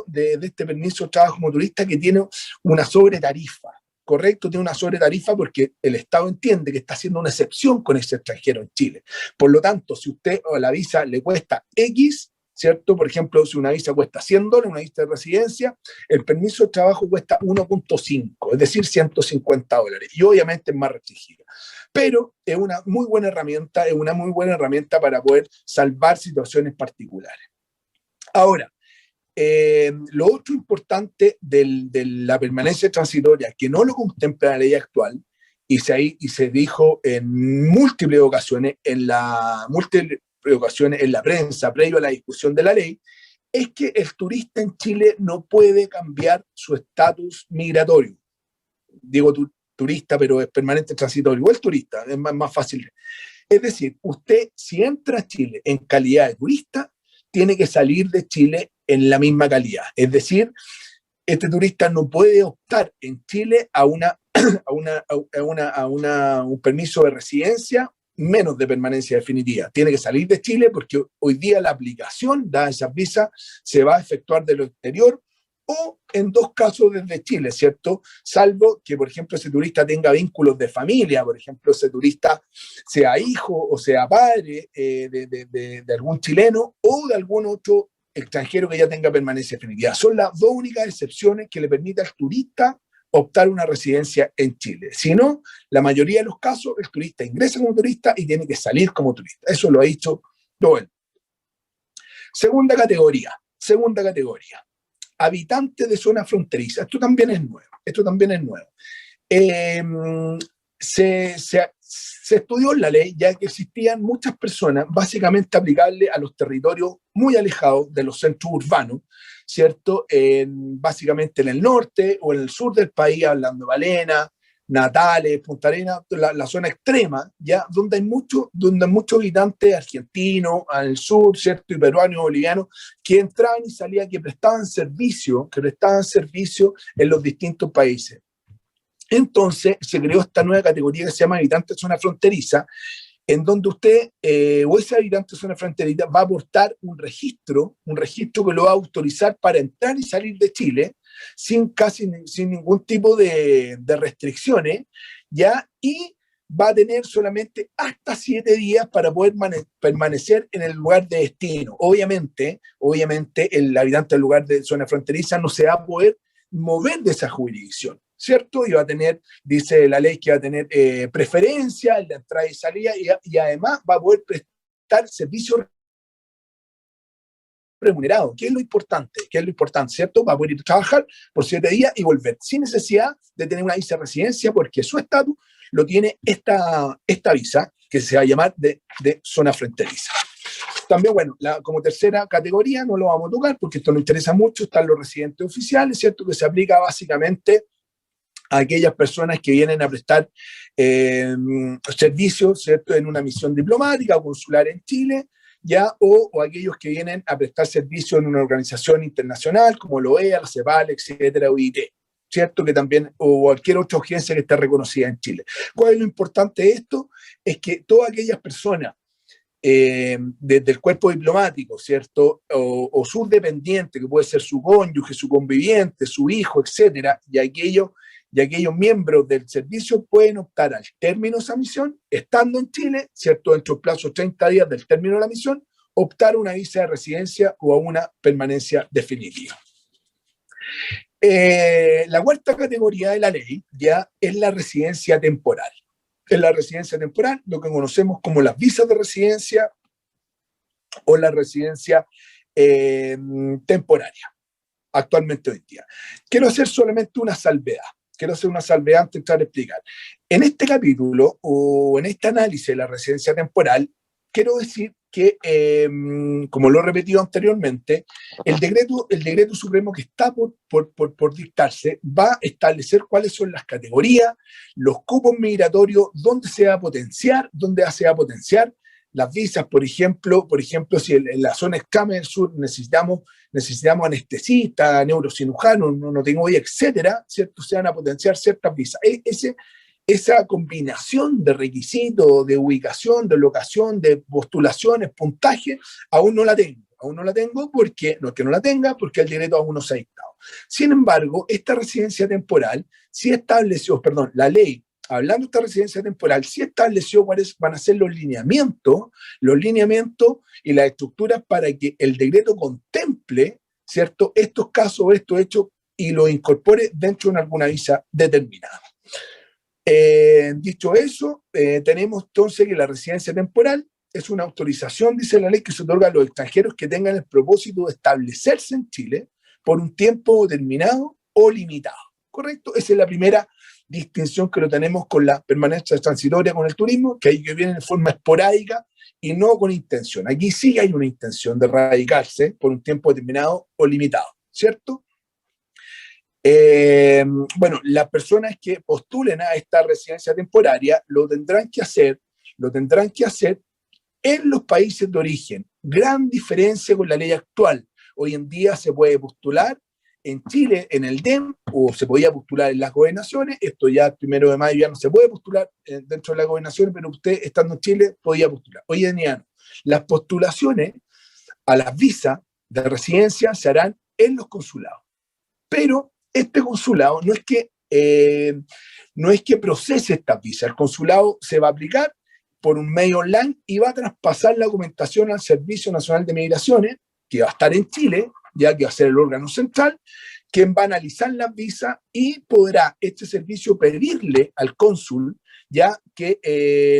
de este permiso de trabajo como turista? Que tiene una sobretarifa. Correcto, tiene una sobretarifa porque el Estado entiende que está haciendo una excepción con ese extranjero en Chile. Por lo tanto, si usted o la visa le cuesta X, ¿cierto? Por ejemplo, si una visa cuesta $100, una visa de residencia, el permiso de trabajo cuesta 1.5, es decir, $150. Y obviamente es más restringida. Pero es una muy buena herramienta para poder salvar situaciones particulares. Ahora, lo otro importante de la permanencia transitoria, que no lo contempla la ley actual, y se dijo en múltiples ocasiones en la prensa previo a la discusión de la ley, es que el turista en Chile no puede cambiar su estatus migratorio. Digo turista, pero es permanente transitorio, o el turista, es más fácil. Es decir, usted, si entra a Chile en calidad de turista, tiene que salir de Chile en la misma calidad. Es decir, este turista no puede optar en Chile a un permiso de residencia menos de permanencia definitiva. Tiene que salir de Chile porque hoy día la aplicación de esas visas se va a efectuar de lo exterior o en 2 casos desde Chile, ¿cierto? Salvo que, por ejemplo, ese turista tenga vínculos de familia, por ejemplo, ese turista sea hijo o sea padre de algún chileno o de algún otro extranjero que ya tenga permanencia definitiva. Son las 2 únicas excepciones que le permiten al turista optar una residencia en Chile. Si no, la mayoría de los casos, el turista ingresa como turista y tiene que salir como turista. Eso lo ha dicho Doel. Segunda categoría. Habitantes de zona fronteriza. Esto también es nuevo. Se estudió en la ley ya que existían muchas personas básicamente aplicables a los territorios muy alejados de los centros urbanos, ¿cierto? Básicamente en el norte o en el sur del país, hablando de Valena, Natales, Punta Arenas, la zona extrema, ¿ya? Donde hay muchos habitantes argentinos al sur, ¿cierto? Y peruanos y bolivianos que entraban y salían, que prestaban servicio en los distintos países. Entonces se creó esta nueva categoría que se llama habitantes de zona fronteriza, en donde usted o ese habitante de zona fronteriza va a aportar un registro que lo va a autorizar para entrar y salir de Chile sin ningún tipo de restricciones, ¿ya? Y va a tener solamente hasta 7 días para poder permanecer en el lugar de destino. Obviamente, el habitante del lugar de zona fronteriza no se va a poder mover de esa jurisdicción, ¿cierto? Y va a tener, dice la ley, que va a tener preferencia en la entrada y salida y además va a poder prestar servicios remunerado, que es lo importante, ¿cierto? Va a poder ir a trabajar por 7 días y volver, sin necesidad de tener una visa de residencia, porque su estatus lo tiene esta visa, que se va a llamar de zona fronteriza. También, bueno, como tercera categoría, no lo vamos a tocar, porque esto nos interesa mucho, están los residentes oficiales, ¿cierto? Que se aplica básicamente a aquellas personas que vienen a prestar servicios, ¿cierto? En una misión diplomática o consular en Chile, ¿ya? O aquellos que vienen a prestar servicio en una organización internacional como la OEA, la CEPAL, etcétera, OIT, ¿cierto? Que también, o cualquier otra agencia que esté reconocida en Chile. ¿Cuál es lo importante de esto? Es que todas aquellas personas desde el cuerpo diplomático, ¿cierto? O su dependiente, que puede ser su cónyuge, su conviviente, su hijo, etcétera, y aquellos miembros del servicio pueden optar al término de esa misión, estando en Chile, ¿cierto? Dentro del plazo de 30 días del término de la misión, optar a una visa de residencia o a una permanencia definitiva. La cuarta categoría de la ley ya es la residencia temporal. Es la residencia temporal, lo que conocemos como las visas de residencia o la residencia temporaria, actualmente hoy en día. Quiero hacer solamente una salvedad. Quiero hacer una salvedad antes de entrar a explicar. En este capítulo o en este análisis de la residencia temporal, quiero decir que, como lo he repetido anteriormente, el decreto supremo que está por dictarse va a establecer cuáles son las categorías, los cupos migratorios, dónde se va a potenciar, las visas, por ejemplo, si en la zona extrema del sur necesitamos anestesistas, neurocirujanos, no tengo idea, etcétera, ¿cierto? Se van a potenciar ciertas visas. Esa combinación de requisitos, de ubicación, de locación, de postulaciones, puntaje, aún no la tengo porque, no es que no la tenga, porque el decreto aún no se ha dictado. Sin embargo, esta residencia temporal sí estableció, la ley, hablando de esta residencia temporal, sí estableció cuáles van a ser los lineamientos y las estructuras para que el decreto contemple, ¿cierto?, estos casos, estos hechos, y los incorpore dentro de alguna visa determinada. Dicho eso, tenemos entonces que la residencia temporal es una autorización, dice la ley, que se otorga a los extranjeros que tengan el propósito de establecerse en Chile por un tiempo determinado o limitado, ¿correcto? Esa es la primera distinción que lo tenemos con la permanencia transitoria con el turismo, que ahí que viene de forma esporádica y no con intención. Aquí sí hay una intención de radicarse por un tiempo determinado o limitado, ¿cierto? Bueno, las personas que postulen a esta residencia temporaria lo tendrán que hacer en los países de origen. Gran diferencia con la ley actual. Hoy en día se puede postular en Chile, en el DEM, o se podía postular en las gobernaciones. Esto ya el 1 de mayo ya no se puede postular dentro de las gobernaciones, pero usted estando en Chile podía postular. Hoy en día no. Las postulaciones a las visas de residencia se harán en los consulados. Pero este consulado no es que procese estas visas. El consulado se va a aplicar por un medio online y va a traspasar la documentación al Servicio Nacional de Migraciones, que va a estar en Chile, ya que va a ser el órgano central, quien va a analizar las visas y podrá este servicio pedirle al cónsul, ya que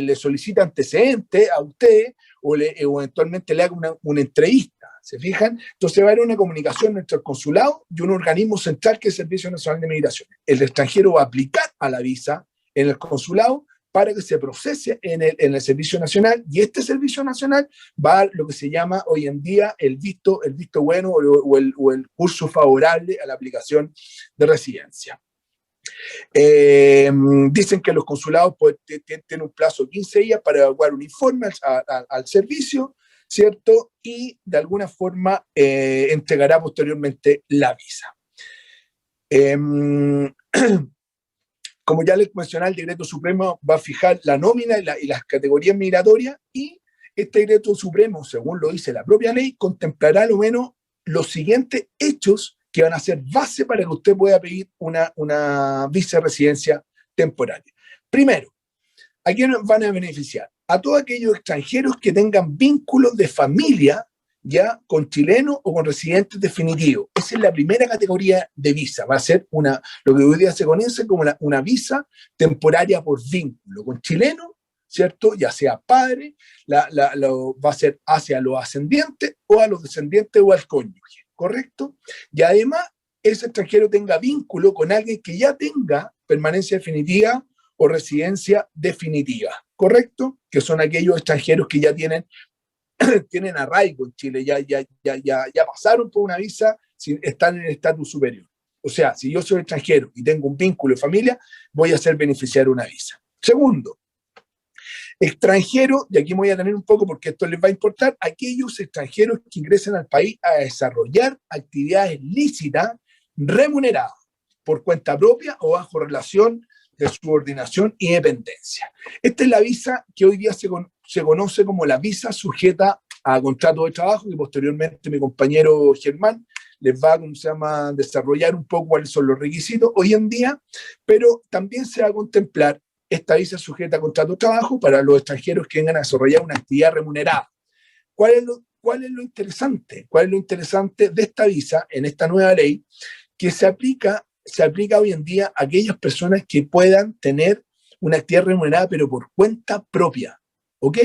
le solicita antecedentes a usted o eventualmente le haga una entrevista. ¿Se fijan? Entonces va a haber una comunicación entre el consulado y un organismo central que es el Servicio Nacional de Migraciones. El extranjero va a aplicar a la visa en el consulado para que se procese en el Servicio Nacional, y este Servicio Nacional va a dar lo que se llama hoy en día el visto bueno o el curso favorable a la aplicación de residencia. Dicen que los consulados tienen un plazo de 15 días para evacuar un informe al servicio, ¿cierto? Y de alguna forma entregará posteriormente la visa. Como ya les mencioné, el decreto supremo va a fijar la nómina y las categorías migratorias, y este decreto supremo, según lo dice la propia ley, contemplará a lo menos los siguientes hechos que van a ser base para que usted pueda pedir una visa de residencia temporaria. Primero, ¿a quiénes van a beneficiar? A todos aquellos extranjeros que tengan vínculos de familia ya con chilenos o con residentes definitivos. Esa es la primera categoría de visa. Va a ser lo que hoy día se conoce como una visa temporaria por vínculo con chilenos, ¿cierto? Ya sea padre, va a ser hacia los ascendientes o a los descendientes o al cónyuge, ¿correcto? Y además, ese extranjero tenga vínculo con alguien que ya tenga permanencia definitiva o residencia definitiva, ¿correcto? Que son aquellos extranjeros que ya tienen arraigo en Chile, ya pasaron por una visa, están en el estatus superior. O sea, si yo soy extranjero y tengo un vínculo de familia, voy a ser beneficiario de una visa. Segundo, extranjero, y aquí me voy a tener un poco porque esto les va a importar, aquellos extranjeros que ingresen al país a desarrollar actividades lícitas remuneradas. por cuenta propia o bajo relación de subordinación y dependencia. Esta es la visa que hoy día se conoce como la visa sujeta a contrato de trabajo, que posteriormente mi compañero Germán les va, ¿cómo se llama?, desarrollar un poco cuáles son los requisitos hoy en día, pero también se va a contemplar esta visa sujeta a contrato de trabajo para los extranjeros que vengan a desarrollar una actividad remunerada. ¿Cuál es lo interesante? ¿Cuál es lo interesante de esta visa en esta nueva ley? Que se aplica hoy en día a aquellas personas que puedan tener una actividad remunerada, pero por cuenta propia, ¿ok?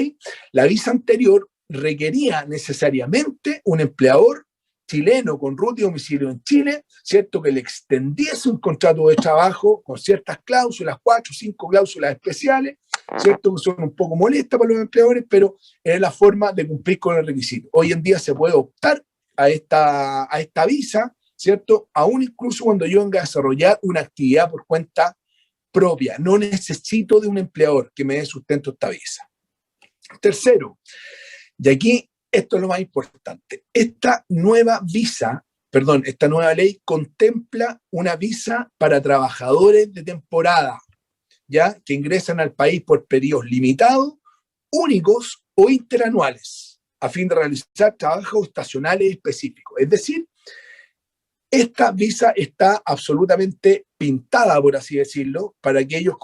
La visa anterior requería necesariamente un empleador chileno con root y domicilio en Chile, ¿cierto? Que le extendiese un contrato de trabajo con ciertas cláusulas, 4 o 5 cláusulas especiales, ¿cierto? Que son un poco molestas para los empleadores, pero es la forma de cumplir con el requisito. Hoy en día se puede optar a esta visa, ¿cierto? Aún incluso cuando yo venga a desarrollar una actividad por cuenta propia. No necesito de un empleador que me dé sustento esta visa. Tercero, y aquí esto es lo más importante, esta nueva ley contempla una visa para trabajadores de temporada, ¿ya? Que ingresan al país por periodos limitados, únicos o interanuales, a fin de realizar trabajos estacionales específicos. Es decir, esta visa está absolutamente pintada, por así decirlo, para aquellos,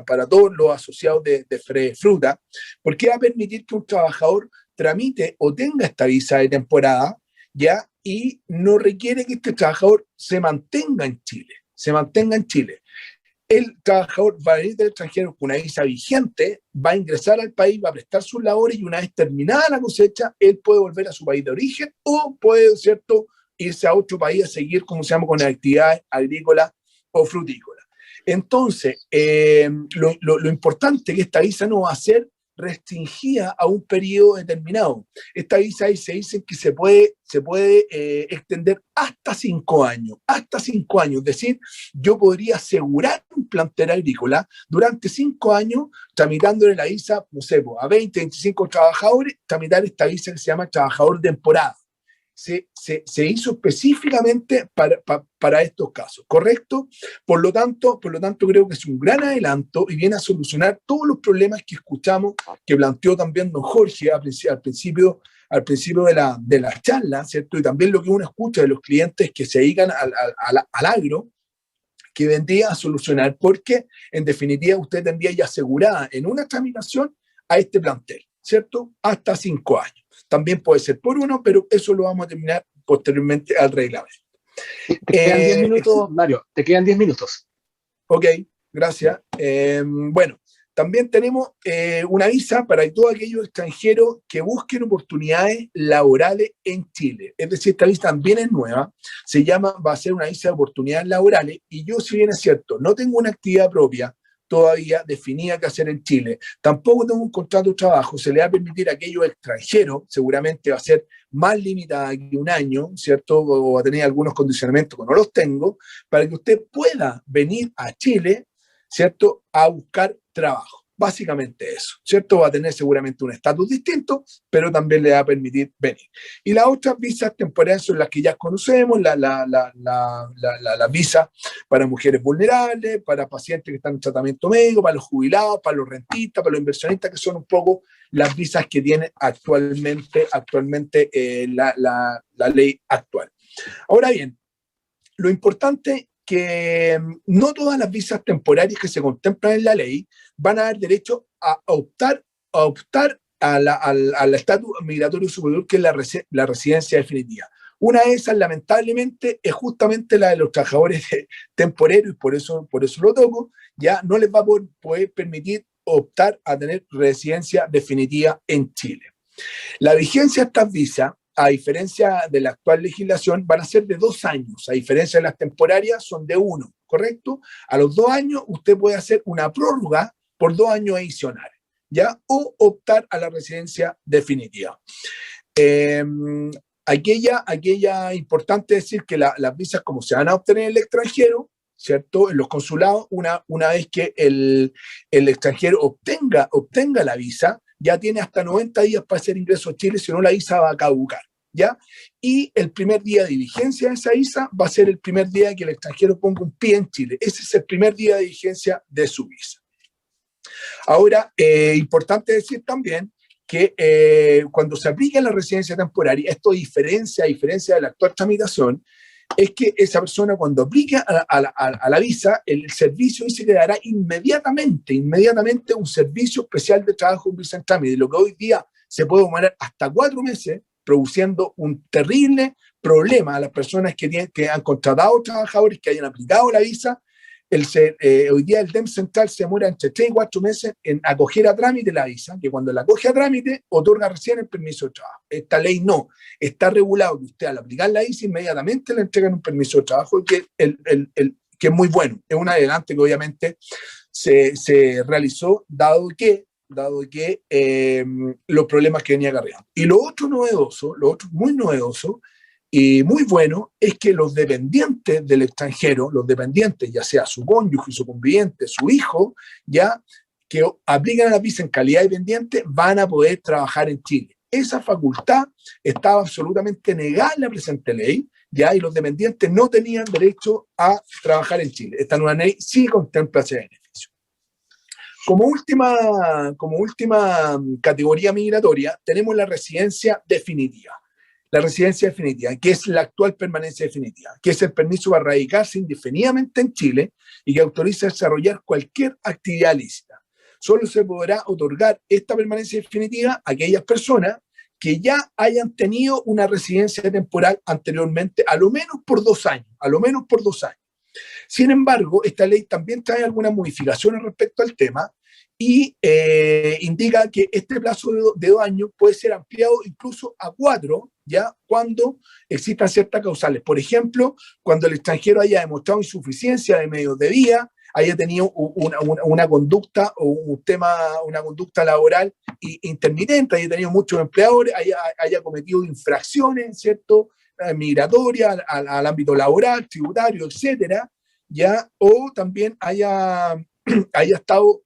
para todos los asociados de fruta, porque va a permitir que un trabajador tramite o tenga esta visa de temporada, ¿ya? Y no requiere que este trabajador se mantenga en Chile. El trabajador va a venir del extranjero con una visa vigente, va a ingresar al país, va a prestar sus labores y una vez terminada la cosecha, él puede volver a su país de origen o puede, ¿cierto?, irse a otro país a seguir, como se llama, con actividades agrícolas o frutícolas. Entonces, lo importante es que esta visa no va a ser restringida a un periodo determinado. Esta visa ahí se dice que se puede extender hasta 5 años, es decir, yo podría asegurar un plantel agrícola durante 5 años tramitándole la visa, no sé, a 20, 25 trabajadores, tramitar esta visa que se llama trabajador de temporada. Se hizo específicamente para estos casos, ¿correcto? Por lo tanto, creo que es un gran adelanto y viene a solucionar todos los problemas que escuchamos, que planteó también don Jorge al principio de la charla, ¿cierto? Y también lo que uno escucha de los clientes que se dedican al agro, que vendría a solucionar, porque en definitiva usted tendría ya asegurada en una tramitación a este plantel, ¿cierto? Hasta 5 años. También puede ser por 1, pero eso lo vamos a terminar posteriormente al reglamento. Te quedan 10 minutos, Mario, te quedan 10 minutos. Ok, gracias. Bueno, también tenemos una visa para todos aquellos extranjeros que busquen oportunidades laborales en Chile. Es decir, esta visa también es nueva, va a ser una visa de oportunidades laborales, y yo, si bien es cierto, no tengo una actividad propia todavía definida que hacer en Chile, tampoco tengo un contrato de trabajo, se le va a permitir a aquellos extranjeros, seguramente va a ser más limitada que 1 año, ¿cierto? O va a tener algunos condicionamientos que no los tengo, para que usted pueda venir a Chile, ¿cierto?, a buscar trabajo. Básicamente eso, ¿cierto? Va a tener seguramente un estatus distinto, pero también le va a permitir venir. Y las otras visas temporales son las que ya conocemos, las visas para mujeres vulnerables, para pacientes que están en tratamiento médico, para los jubilados, para los rentistas, para los inversionistas, que son un poco las visas que tiene actualmente la ley actual. Ahora bien, lo importante que no todas las visas temporarias que se contemplan en la ley van a dar derecho a optar al estatus migratorio superior, que es la residencia definitiva. Una de esas, lamentablemente, es justamente la de los trabajadores temporeros, y por eso lo toco, ya no les va a poder permitir optar a tener residencia definitiva en Chile. La vigencia de estas visas, a diferencia de la actual legislación, van a ser de 2 años. A diferencia de las temporarias, son de 1, ¿correcto? A los 2 años usted puede hacer una prórroga por 2 años adicionales, ¿ya? O optar a la residencia definitiva. Aquella importante decir que las visas, como se van a obtener en el extranjero, ¿cierto?, en los consulados, una vez que el extranjero obtenga la visa, ya tiene hasta 90 días para hacer ingreso a Chile, si no la visa va a caducar, ¿ya? Y el primer día de vigencia de esa visa va a ser el primer día que el extranjero ponga un pie en Chile. Ese es el primer día de vigencia de su visa. Ahora, importante decir también que cuando se aplica la residencia temporaria, esto a diferencia de la actual tramitación, es que esa persona cuando aplique a la visa, el servicio dice que dará inmediatamente un servicio especial de trabajo en visa en trámite, lo que hoy día se puede demorar hasta 4 meses, produciendo un terrible problema a las personas que han contratado trabajadores que hayan aplicado la visa. Hoy día el DEM central se demora entre 3 y 4 meses en acoger a trámite la visa, que cuando la acoge a trámite otorga recién el permiso de trabajo. Esta ley no, está regulado que usted al aplicar la visa inmediatamente le entregan un permiso de trabajo que es muy bueno, es un adelante que obviamente se realizó dado que los problemas que venía acarreando. Y lo otro muy novedoso y muy bueno es que los dependientes del extranjero, los dependientes, ya sea su cónyuge, su conviviente, su hijo, ya que aplican a la visa en calidad de dependiente, van a poder trabajar en Chile. Esa facultad estaba absolutamente negada en la presente ley, ya, y los dependientes no tenían derecho a trabajar en Chile. Esta nueva ley sí contempla ese beneficio. Como última categoría migratoria, tenemos la residencia definitiva. La residencia definitiva, que es la actual permanencia definitiva, que es el permiso para radicarse indefinidamente en Chile y que autoriza desarrollar cualquier actividad lícita. Solo se podrá otorgar esta permanencia definitiva a aquellas personas que ya hayan tenido una residencia temporal anteriormente, a lo menos por 2 años, Sin embargo, esta ley también trae algunas modificaciones respecto al tema y indica que este plazo de 2 años puede ser ampliado incluso a 4, ya cuando existan ciertas causales. Por ejemplo, cuando el extranjero haya demostrado insuficiencia de medios de vida, haya tenido una conducta una conducta laboral intermitente, haya tenido muchos empleadores, haya cometido infracciones, ¿cierto?, migratorias al ámbito laboral, tributario, etcétera, ya, o también haya estado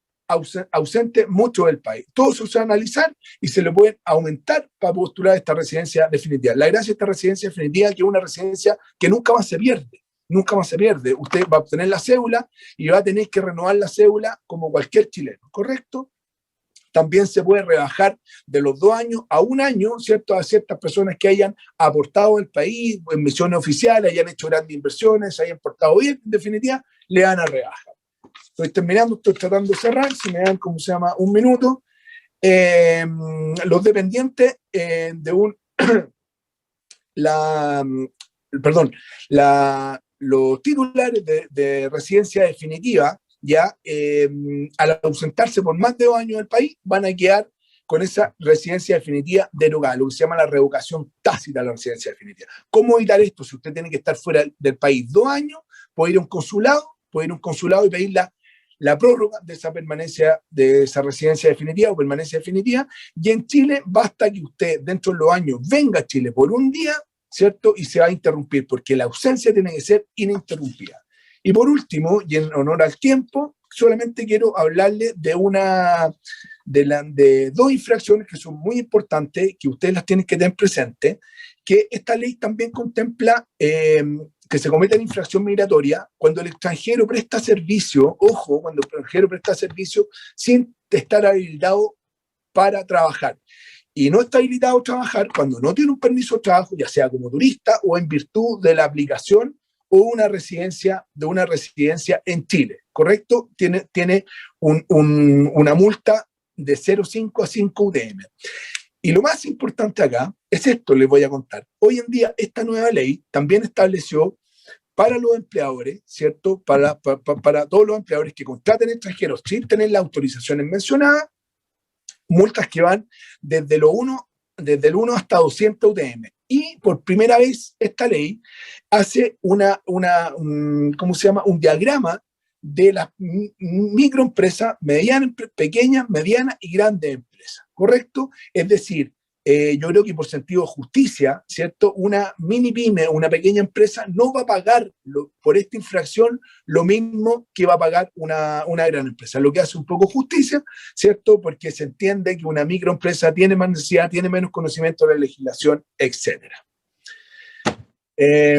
ausente mucho del país. Todo eso se va a analizar y se le puede aumentar para postular esta residencia definitiva. La gracia de esta residencia definitiva es que es una residencia que nunca más se pierde. Usted va a obtener la cédula y va a tener que renovar la cédula como cualquier chileno, ¿correcto? También se puede rebajar de los 2 años a 1 año, ¿cierto?, a ciertas personas que hayan aportado al país en misiones oficiales, hayan hecho grandes inversiones, se hayan portado bien, en definitiva, le dan a rebaja. Estoy terminando, estoy tratando de cerrar, si me dan, un minuto. Los dependientes los titulares de residencia definitiva, ya al ausentarse por más de 2 años del país, van a quedar con esa residencia definitiva derogada, lo que se llama la revocación tácita de la residencia definitiva. ¿Cómo evitar esto? Si usted tiene que estar fuera del país 2 años, puede ir a un consulado y pedir la prórroga de esa permanencia, de esa residencia definitiva o permanencia definitiva, y en Chile basta que usted dentro de los años venga a Chile por 1 día, ¿cierto?, y se va a interrumpir, porque la ausencia tiene que ser ininterrumpida. Y por último, y en honor al tiempo, solamente quiero hablarle de 2 infracciones que son muy importantes, que ustedes las tienen que tener presentes, que esta ley también contempla que se cometa una infracción migratoria cuando el extranjero presta servicio, ojo, cuando el extranjero presta servicio sin estar habilitado para trabajar. Y no está habilitado a trabajar cuando no tiene un permiso de trabajo, ya sea como turista o en virtud de la aplicación o una residencia en Chile, ¿correcto? Tiene una multa de 0,5 a 5 UTM. Y lo más importante acá es esto, les voy a contar. Hoy en día esta nueva ley también estableció para los empleadores, ¿cierto? Para todos los empleadores que contraten extranjeros sin tener las autorizaciones mencionadas, multas que van desde el 1 hasta 200 UTM. Y por primera vez esta ley hace un diagrama de las microempresas, pequeñas, medianas y grandes empresas, ¿correcto? Es decir, yo creo que por sentido de justicia, ¿cierto? Una mini pyme, una pequeña empresa no va a pagar por esta infracción lo mismo que va a pagar una gran empresa, lo que hace un poco justicia, ¿cierto? Porque se entiende que una microempresa tiene más necesidad, tiene menos conocimiento de la legislación, etc.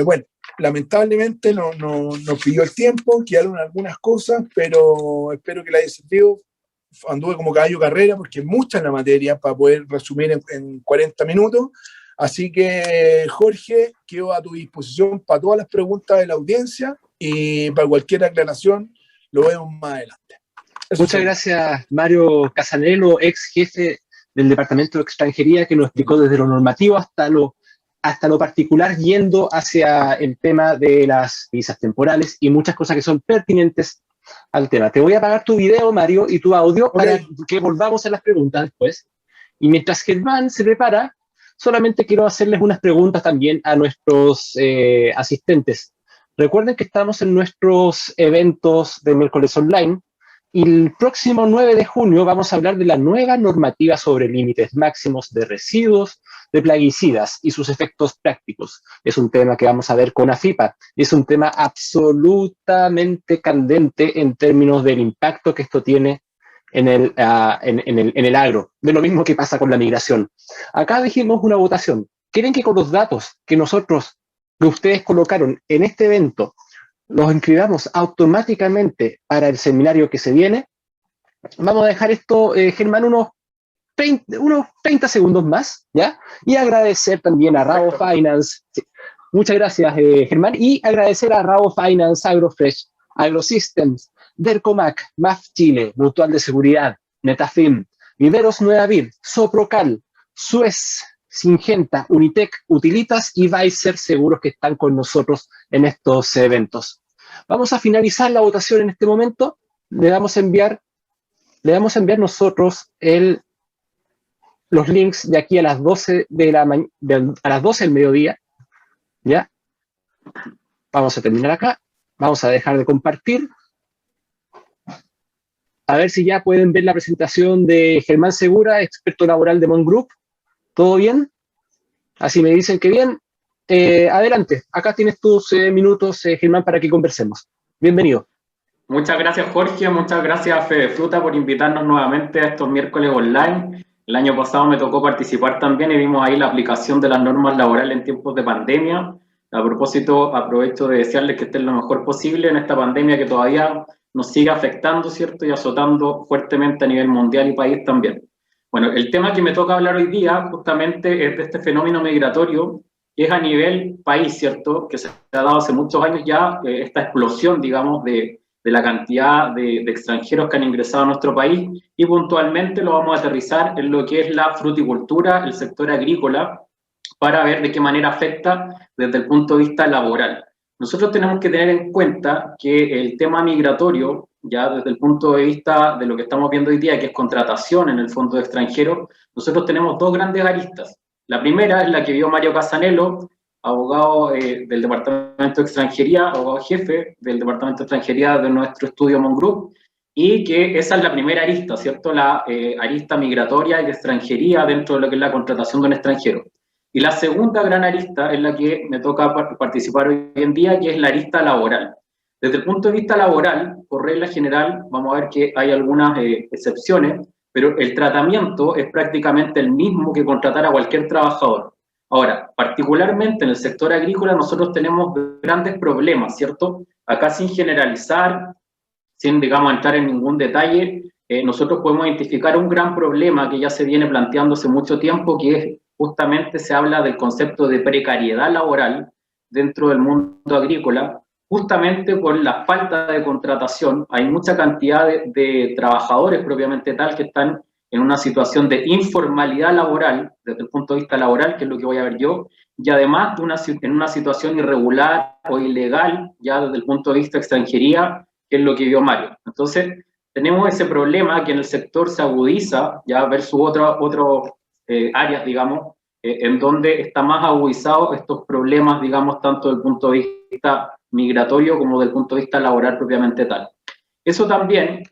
Bueno, lamentablemente nos pidió el tiempo, quedaron algunas cosas, pero espero que la haya servido. Anduve como caballo carrera porque es mucha la materia para poder resumir en 40 minutos. Así que, Jorge, quedo a tu disposición para todas las preguntas de la audiencia y para cualquier aclaración lo vemos más adelante. Muchas gracias, Mario Casanello, ex jefe del Departamento de Extranjería, que nos explicó desde lo normativo hasta lo particular, yendo hacia el tema de las visas temporales y muchas cosas que son pertinentes al tema. Te voy a apagar tu video, Mario, y tu audio para que volvamos a las preguntas después. Y mientras Germán se prepara, solamente quiero hacerles unas preguntas también a nuestros asistentes. Recuerden que estamos en nuestros eventos de miércoles online y el próximo 9 de junio vamos a hablar de la nueva normativa sobre límites máximos de residuos de plaguicidas y sus efectos prácticos. Es un tema que vamos a ver con AFIPA y es un tema absolutamente candente en términos del impacto que esto tiene en el agro, de lo mismo que pasa con la migración. Acá dijimos una votación. ¿Quieren que con los datos que ustedes colocaron en este evento los inscribamos automáticamente para el seminario que se viene? Vamos a dejar esto, Germán, unos 30 segundos más, ¿ya? Y agradecer también a Rabo Finance. Sí. Muchas gracias, Germán. Y agradecer a Rabo Finance, AgroFresh, AgroSystems, Dercomac, MAF Chile, Mutual de Seguridad, Netafim, Viveros Nueva Vid, Soprocal, Suez, Singenta, Unitec, Utilitas y Weiser Seguros que están con nosotros en estos eventos. Vamos a finalizar la votación en este momento. Le vamos a enviar nosotros los links de aquí a las 12 a las 12 del mediodía, ¿ya? Vamos a terminar acá, vamos a dejar de compartir. A ver si ya pueden ver la presentación de Germán Segura, experto laboral de Mon Group. ¿Todo bien? Así me dicen que bien. Adelante, acá tienes tus minutos, Germán, para que conversemos. Bienvenido. Muchas gracias, Jorge. Muchas gracias, Fede Fruta, por invitarnos nuevamente a estos miércoles online. El año pasado me tocó participar también y vimos ahí la aplicación de las normas laborales en tiempos de pandemia. A propósito, aprovecho de desearles que estén lo mejor posible en esta pandemia que todavía nos sigue afectando, ¿cierto? Y azotando fuertemente a nivel mundial y país también. Bueno, el tema que me toca hablar hoy día justamente es de este fenómeno migratorio que es a nivel país, ¿cierto? Que se ha dado hace muchos años ya, esta explosión, digamos, de la cantidad de extranjeros que han ingresado a nuestro país, y puntualmente lo vamos a aterrizar en lo que es la fruticultura, el sector agrícola, para ver de qué manera afecta desde el punto de vista laboral. Nosotros tenemos que tener en cuenta que el tema migratorio, ya desde el punto de vista de lo que estamos viendo hoy día, que es contratación en el fondo de extranjeros, nosotros tenemos dos grandes aristas. La primera es la que vio Mario Casanello, abogado del Departamento de Extranjería, abogado jefe del Departamento de Extranjería de nuestro estudio Mon Group, y que esa es la primera arista, ¿cierto? La arista migratoria y de extranjería dentro de lo que es la contratación de un extranjero. Y la segunda gran arista es la que me toca participar hoy en día, que es la arista laboral. Desde el punto de vista laboral, por regla general, vamos a ver que hay algunas excepciones, pero el tratamiento es prácticamente el mismo que contratar a cualquier trabajador. Ahora, particularmente en el sector agrícola nosotros tenemos grandes problemas, ¿cierto? Acá sin generalizar, sin, digamos, entrar en ningún detalle, nosotros podemos identificar un gran problema que ya se viene planteando hace mucho tiempo, que es justamente se habla del concepto de precariedad laboral dentro del mundo agrícola, justamente por la falta de contratación. Hay mucha cantidad de trabajadores propiamente tal que están en una situación de informalidad laboral, desde el punto de vista laboral, que es lo que voy a ver yo, y además en una situación irregular o ilegal, ya desde el punto de vista de extranjería, que es lo que vio Mario. Entonces, tenemos ese problema que en el sector se agudiza, ya versus otras áreas, digamos, en donde está más agudizado estos problemas, digamos, tanto desde el punto de vista migratorio como desde el punto de vista laboral propiamente tal. Eso también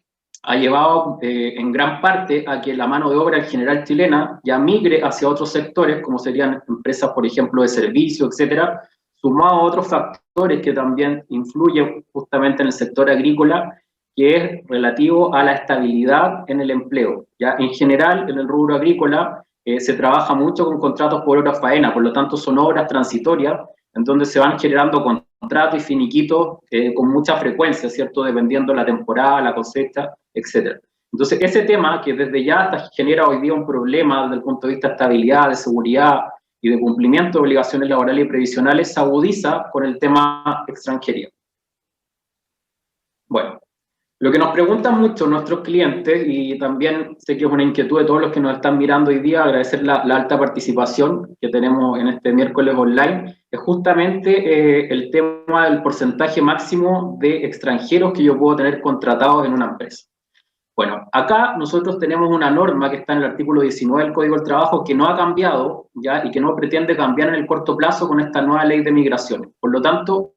ha llevado en gran parte a que la mano de obra en general chilena ya migre hacia otros sectores, como serían empresas, por ejemplo, de servicios, etcétera, sumado a otros factores que también influyen justamente en el sector agrícola, que es relativo a la estabilidad en el empleo. Ya en general, en el rubro agrícola, se trabaja mucho con contratos por hora faena, por lo tanto son obras transitorias, en donde se van generando contratos y finiquitos con mucha frecuencia, ¿cierto? Dependiendo de la temporada, la cosecha, etc. Entonces, ese tema que desde ya hasta genera hoy día un problema desde el punto de vista de estabilidad, de seguridad y de cumplimiento de obligaciones laborales y previsionales, se agudiza con el tema extranjería. Bueno, lo que nos preguntan mucho nuestros clientes, y también sé que es una inquietud de todos los que nos están mirando hoy día, agradecer la alta participación que tenemos en este miércoles online, es justamente el tema del porcentaje máximo de extranjeros que yo puedo tener contratados en una empresa. Bueno, acá nosotros tenemos una norma que está en el artículo 19 del Código del Trabajo que no ha cambiado, ¿ya? Y que no pretende cambiar en el corto plazo con esta nueva ley de migraciones. Por lo tanto,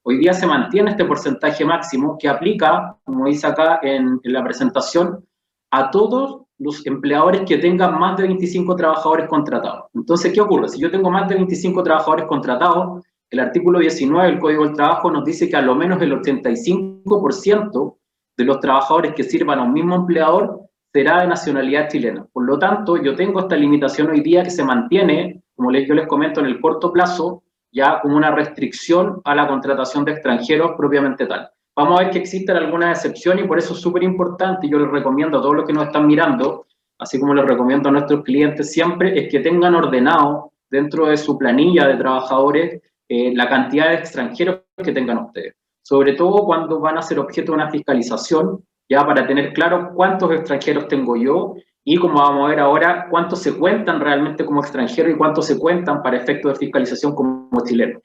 hoy día se mantiene este porcentaje máximo que aplica, como dice acá en la presentación, a todos los empleadores que tengan más de 25 trabajadores contratados. Entonces, ¿qué ocurre? Si yo tengo más de 25 trabajadores contratados, el artículo 19 del Código del Trabajo nos dice que a lo menos el 85% de los trabajadores que sirvan a un mismo empleador será de nacionalidad chilena. Por lo tanto, yo tengo esta limitación hoy día que se mantiene, como yo les comento, en el corto plazo, ya como una restricción a la contratación de extranjeros propiamente tal. Vamos a ver que existen algunas excepciones y por eso es súper importante, y yo les recomiendo a todos los que nos están mirando, así como les recomiendo a nuestros clientes siempre, es que tengan ordenado dentro de su planilla de trabajadores la cantidad de extranjeros que tengan ustedes. Sobre todo cuando van a ser objeto de una fiscalización, ya para tener claro cuántos extranjeros tengo yo y, como vamos a ver ahora, cuántos se cuentan realmente como extranjeros y cuántos se cuentan para efectos de fiscalización como chilenos.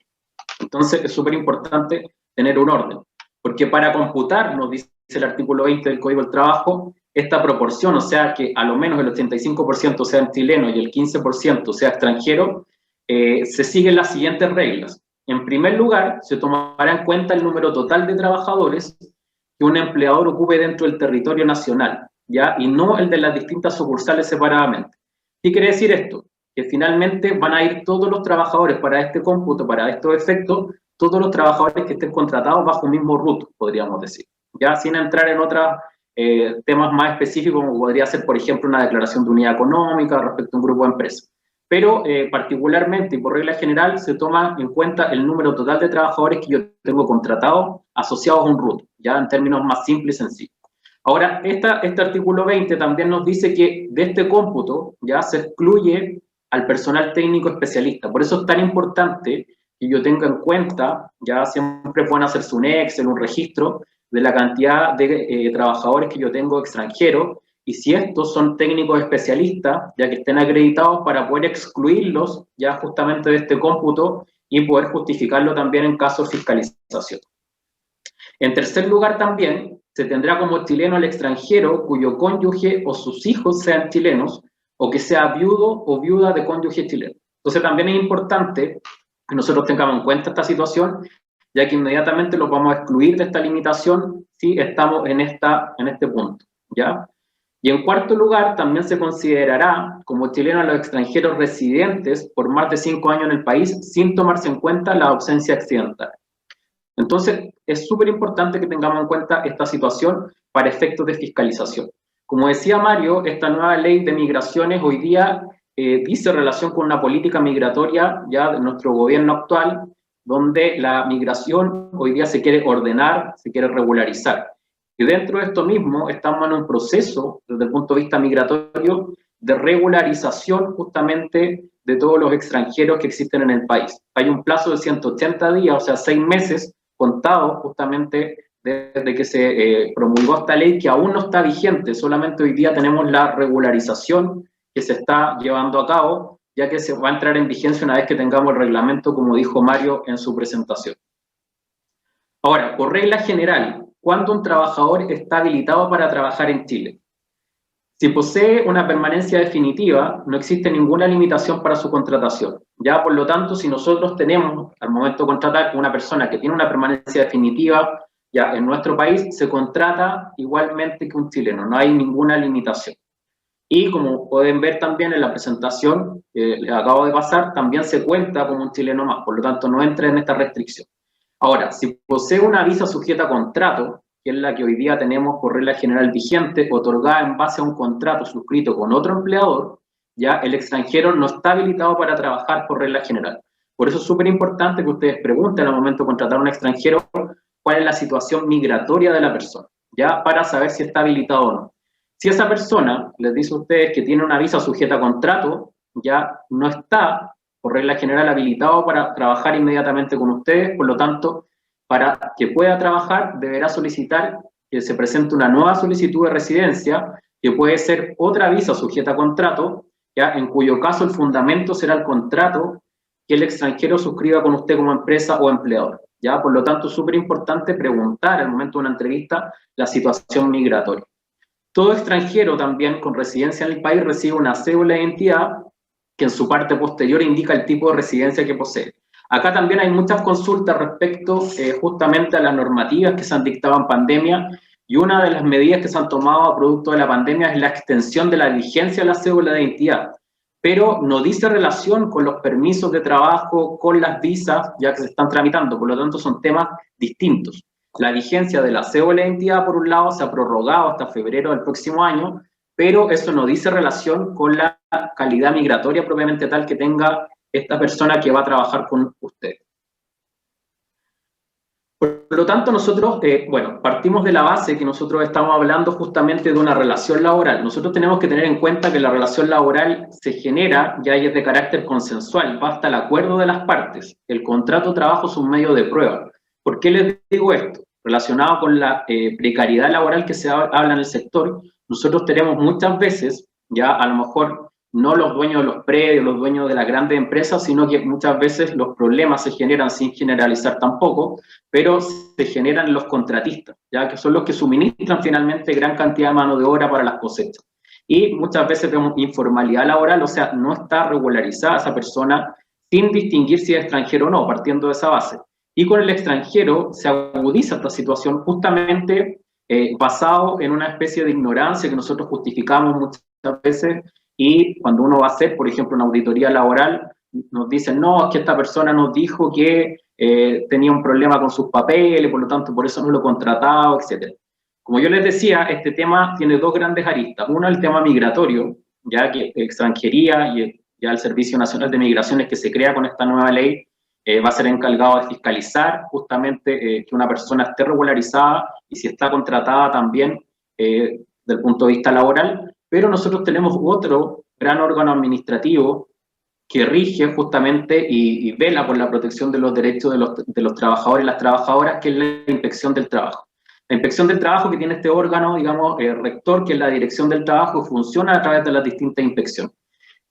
Entonces es súper importante tener un orden, porque para computar, nos dice el artículo 20 del Código del Trabajo, esta proporción, o sea que a lo menos el 85% sean chilenos y el 15% sea extranjero, se siguen las siguientes reglas. En primer lugar, se tomará en cuenta el número total de trabajadores que un empleador ocupe dentro del territorio nacional, ¿ya? Y no el de las distintas sucursales separadamente. ¿Qué quiere decir esto? Que finalmente van a ir todos los trabajadores para este cómputo, para estos efectos, todos los trabajadores que estén contratados bajo un mismo RUT, podríamos decir, ya sin entrar en otros temas más específicos, como podría ser, por ejemplo, una declaración de unidad económica respecto a un grupo de empresas. Pero particularmente y por regla general se toma en cuenta el número total de trabajadores que yo tengo contratados asociados a un RUT, ya en términos más simples y sencillos. Ahora, este artículo 20 también nos dice que de este cómputo ya se excluye al personal técnico especialista. Por eso es tan importante que yo tenga en cuenta, ya siempre pueden hacerse un Excel, un registro de la cantidad de trabajadores que yo tengo extranjeros, y si estos son técnicos especialistas, ya que estén acreditados para poder excluirlos ya justamente de este cómputo y poder justificarlo también en caso de fiscalización. En tercer lugar también, se tendrá como chileno al extranjero cuyo cónyuge o sus hijos sean chilenos o que sea viudo o viuda de cónyuge chileno. Entonces también es importante que nosotros tengamos en cuenta esta situación, ya que inmediatamente los vamos a excluir de esta limitación si estamos en este punto, ¿ya? Y en cuarto lugar, también se considerará como chileno a los extranjeros residentes por más de 5 años en el país sin tomarse en cuenta la ausencia accidental. Entonces, es súper importante que tengamos en cuenta esta situación para efectos de fiscalización. Como decía Mario, esta nueva ley de migraciones hoy día dice relación con una política migratoria ya de nuestro gobierno actual, donde la migración hoy día se quiere ordenar, se quiere regularizar. Y dentro de esto mismo estamos en un proceso, desde el punto de vista migratorio, de regularización justamente de todos los extranjeros que existen en el país. Hay un plazo de 180 días, o sea, 6 meses contados justamente desde que se promulgó esta ley, que aún no está vigente, solamente hoy día tenemos la regularización que se está llevando a cabo, ya que se va a entrar en vigencia una vez que tengamos el reglamento, como dijo Mario en su presentación. Ahora, por regla general, ¿cuándo un trabajador está habilitado para trabajar en Chile? Si posee una permanencia definitiva, no existe ninguna limitación para su contratación. Ya, por lo tanto, si nosotros tenemos, al momento de contratar una persona que tiene una permanencia definitiva, ya en nuestro país se contrata igualmente que un chileno, no hay ninguna limitación. Y como pueden ver también en la presentación que les acabo de pasar, también se cuenta como un chileno más, por lo tanto no entra en esta restricción. Ahora, si posee una visa sujeta a contrato, que es la que hoy día tenemos por regla general vigente, otorgada en base a un contrato suscrito con otro empleador, ya el extranjero no está habilitado para trabajar por regla general. Por eso es súper importante que ustedes pregunten al momento de contratar a un extranjero cuál es la situación migratoria de la persona, ya para saber si está habilitado o no. Si esa persona les dice a ustedes que tiene una visa sujeta a contrato, ya no está por regla general habilitado para trabajar inmediatamente con ustedes, por lo tanto, para que pueda trabajar deberá solicitar que se presente una nueva solicitud de residencia, que puede ser otra visa sujeta a contrato, ya en cuyo caso el fundamento será el contrato que el extranjero suscriba con usted como empresa o empleador. Ya, por lo tanto, es súper importante preguntar al momento de una entrevista la situación migratoria. Todo extranjero también con residencia en el país recibe una cédula de identidad que en su parte posterior indica el tipo de residencia que posee. Acá también hay muchas consultas respecto justamente a las normativas que se han dictado en pandemia, y una de las medidas que se han tomado a producto de la pandemia es la extensión de la vigencia de la cédula de identidad, pero no dice relación con los permisos de trabajo, con las visas ya que se están tramitando, por lo tanto son temas distintos. La vigencia de la cédula de identidad, por un lado, se ha prorrogado hasta febrero del próximo año, pero eso no dice relación con la calidad migratoria propiamente tal que tenga esta persona que va a trabajar con usted. Por lo tanto, nosotros, partimos de la base que nosotros estamos hablando justamente de una relación laboral. Nosotros tenemos que tener en cuenta que la relación laboral se genera, ya y es de carácter consensual, basta el acuerdo de las partes. El contrato de trabajo es un medio de prueba. ¿Por qué les digo esto? Relacionado con la precariedad laboral que se habla en el sector, nosotros tenemos muchas veces, ya a lo mejor no los dueños de los predios, los dueños de las grandes empresas, sino que muchas veces los problemas se generan, sin generalizar tampoco, pero se generan en los contratistas, ya que son los que suministran finalmente gran cantidad de mano de obra para las cosechas. Y muchas veces vemos informalidad laboral, o sea, no está regularizada esa persona sin distinguir si es extranjero o no, partiendo de esa base. Y con el extranjero se agudiza esta situación justamente basado en una especie de ignorancia que nosotros justificamos muchas veces, y cuando uno va a hacer, por ejemplo, una auditoría laboral, nos dicen, no, es que esta persona nos dijo que tenía un problema con sus papeles, por lo tanto, por eso no lo contrataba, etc. Como yo les decía, este tema tiene dos grandes aristas. Uno, el tema migratorio, ya que extranjería y ya el Servicio Nacional de Migraciones que se crea con esta nueva ley, va a ser encargado de fiscalizar justamente que una persona esté regularizada y si está contratada también desde el punto de vista laboral, pero nosotros tenemos otro gran órgano administrativo que rige justamente y vela por la protección de los derechos de los trabajadores y las trabajadoras, que es la Inspección del Trabajo. La Inspección del Trabajo que tiene este órgano, digamos, rector, que es la Dirección del Trabajo, funciona a través de las distintas inspecciones.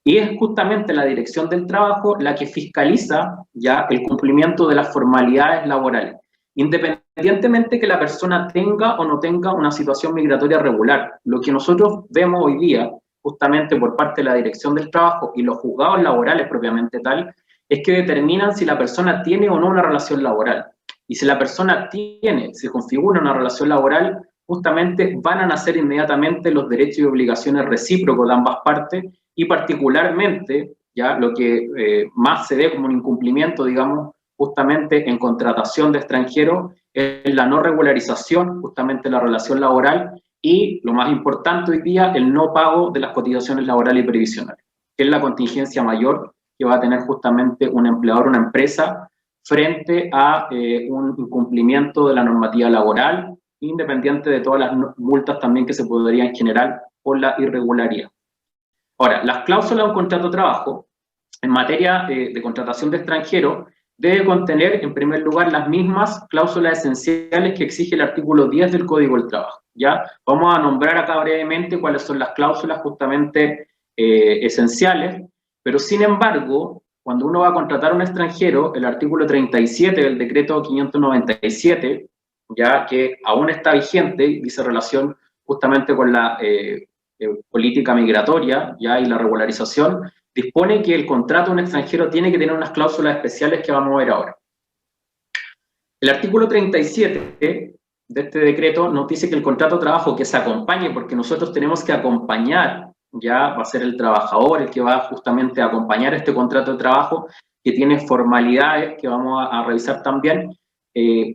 Y es justamente la Dirección del Trabajo la que fiscaliza ya el cumplimiento de las formalidades laborales, independientemente que la persona tenga o no tenga una situación migratoria regular. Lo que nosotros vemos hoy día, justamente por parte de la Dirección del Trabajo y los juzgados laborales propiamente tal, es que determinan si la persona tiene o no una relación laboral. Y si la persona se configura una relación laboral, justamente van a nacer inmediatamente los derechos y obligaciones recíprocos de ambas partes, y particularmente, ya lo que más se ve como un incumplimiento, digamos, justamente en contratación de extranjeros, es la no regularización, justamente de la relación laboral, y lo más importante hoy día, el no pago de las cotizaciones laborales y previsionales, que es la contingencia mayor que va a tener justamente un empleador, una empresa, frente a un incumplimiento de la normativa laboral, independiente de todas las multas también que se podrían generar por la irregularidad. Ahora, las cláusulas de un contrato de trabajo, en materia de contratación de extranjeros, debe contener, en primer lugar, las mismas cláusulas esenciales que exige el artículo 10 del Código del Trabajo, ¿ya? Vamos a nombrar acá brevemente cuáles son las cláusulas justamente esenciales, pero sin embargo, cuando uno va a contratar a un extranjero, el artículo 37 del decreto 597, ya que aún está vigente, dice relación justamente con la política migratoria, ya, y la regularización, dispone que el contrato de un extranjero tiene que tener unas cláusulas especiales que vamos a ver ahora. El artículo 37 de este decreto nos dice que el contrato de trabajo que se acompañe, porque nosotros tenemos que acompañar, ya va a ser el trabajador el que va justamente a acompañar este contrato de trabajo, que tiene formalidades que vamos a revisar también,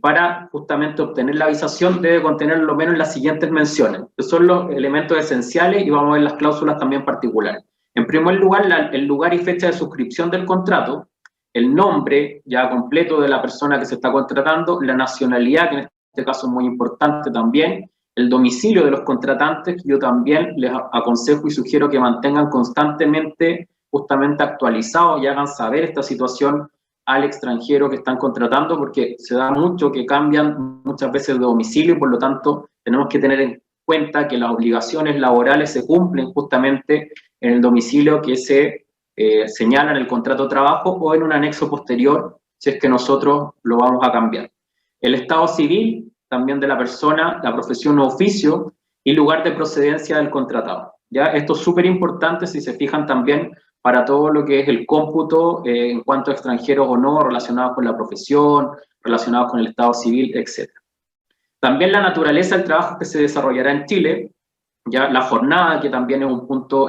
para justamente obtener la avisación, debe contener lo menos las siguientes menciones, que son los elementos esenciales, y vamos a ver las cláusulas también particulares. En primer lugar, el lugar y fecha de suscripción del contrato, el nombre ya completo de la persona que se está contratando, la nacionalidad, que en este caso es muy importante también, el domicilio de los contratantes, que yo también les aconsejo y sugiero que mantengan constantemente justamente actualizados y hagan saber esta situación al extranjero que están contratando, porque se da mucho que cambian muchas veces de domicilio, y por lo tanto tenemos que tener en cuenta que las obligaciones laborales se cumplen justamente en el domicilio que se señala en el contrato de trabajo o en un anexo posterior, si es que nosotros lo vamos a cambiar. El estado civil también de la persona, la profesión o oficio y lugar de procedencia del contratado. ¿Ya? Esto es súper importante, si se fijan, también para todo lo que es el cómputo en cuanto a extranjeros o no, relacionados con la profesión, relacionados con el estado civil, etc. También la naturaleza del trabajo que se desarrollará en Chile, ya la jornada, que también es un punto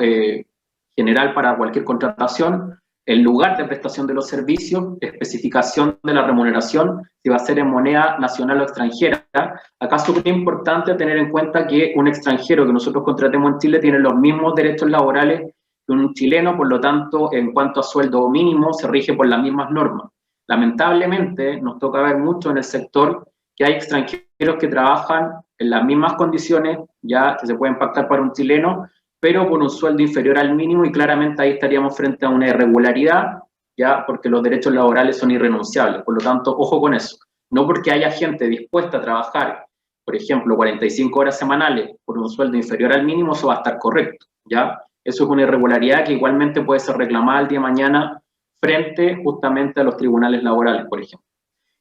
general para cualquier contratación, el lugar de prestación de los servicios, especificación de la remuneración, si va a ser en moneda nacional o extranjera. Acá es súper importante tener en cuenta que un extranjero que nosotros contratemos en Chile tiene los mismos derechos laborales que un chileno, por lo tanto, en cuanto a sueldo mínimo, se rige por las mismas normas. Lamentablemente, nos toca ver mucho en el sector que hay extranjeros que trabajan en las mismas condiciones, ya que se pueden pactar para un chileno, pero con un sueldo inferior al mínimo, y claramente ahí estaríamos frente a una irregularidad, ya porque los derechos laborales son irrenunciables. Por lo tanto, ojo con eso. No porque haya gente dispuesta a trabajar, por ejemplo, 45 horas semanales por un sueldo inferior al mínimo, eso va a estar correcto, ¿ya? Eso es una irregularidad que igualmente puede ser reclamada el día de mañana frente justamente a los tribunales laborales, por ejemplo.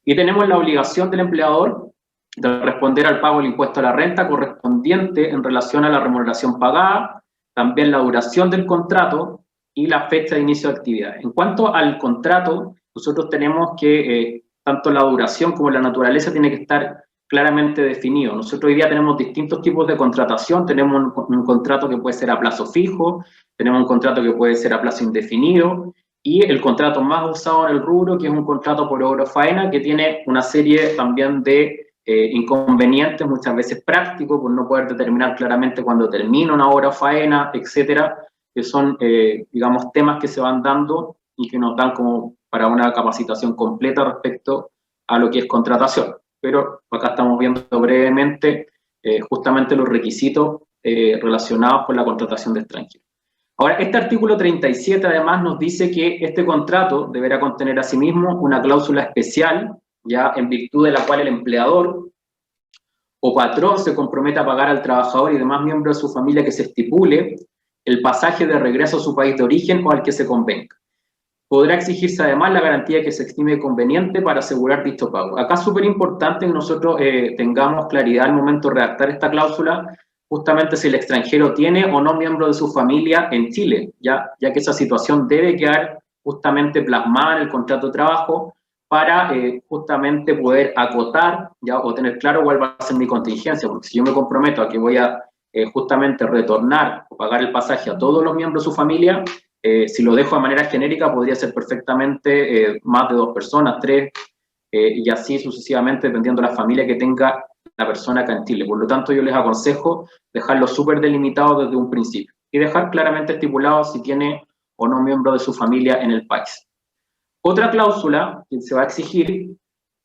Y tenemos la obligación del empleador de responder al pago del impuesto a la renta correspondiente en relación a la remuneración pagada, también la duración del contrato y la fecha de inicio de actividad. En cuanto al contrato, nosotros tenemos que tanto la duración como la naturaleza tiene que estar claramente definido. Nosotros hoy día tenemos distintos tipos de contratación, tenemos un contrato que puede ser a plazo fijo, tenemos un contrato que puede ser a plazo indefinido, y el contrato más usado en el rubro, que es un contrato por obra o faena, que tiene una serie también de inconvenientes, muchas veces prácticos, por no poder determinar claramente cuándo termina una obra o faena, etcétera, que son, digamos, temas que se van dando y que nos dan como para una capacitación completa respecto a lo que es contratación. Pero acá estamos viendo brevemente justamente los requisitos relacionados con la contratación de extranjeros. Ahora, este artículo 37 además nos dice que este contrato deberá contener asimismo una cláusula especial, ya en virtud de la cual el empleador o patrón se compromete a pagar al trabajador y demás miembros de su familia que se estipule el pasaje de regreso a su país de origen o al que se convenga. Podrá exigirse además la garantía que se estime conveniente para asegurar dicho pago. Acá es súper importante que nosotros tengamos claridad al momento de redactar esta cláusula, justamente si el extranjero tiene o no miembro de su familia en Chile, ya que esa situación debe quedar justamente plasmada en el contrato de trabajo para justamente poder acotar ya, o tener claro cuál va a ser mi contingencia, porque si yo me comprometo a que voy a justamente retornar o pagar el pasaje a todos los miembros de su familia, si lo dejo de manera genérica podría ser perfectamente más de 2 personas, 3, y así sucesivamente, dependiendo de la familia que tenga la persona acá en Chile. Por lo tanto, yo les aconsejo dejarlo súper delimitado desde un principio y dejar claramente estipulado si tiene o no miembro de su familia en el país. Otra cláusula que se va a exigir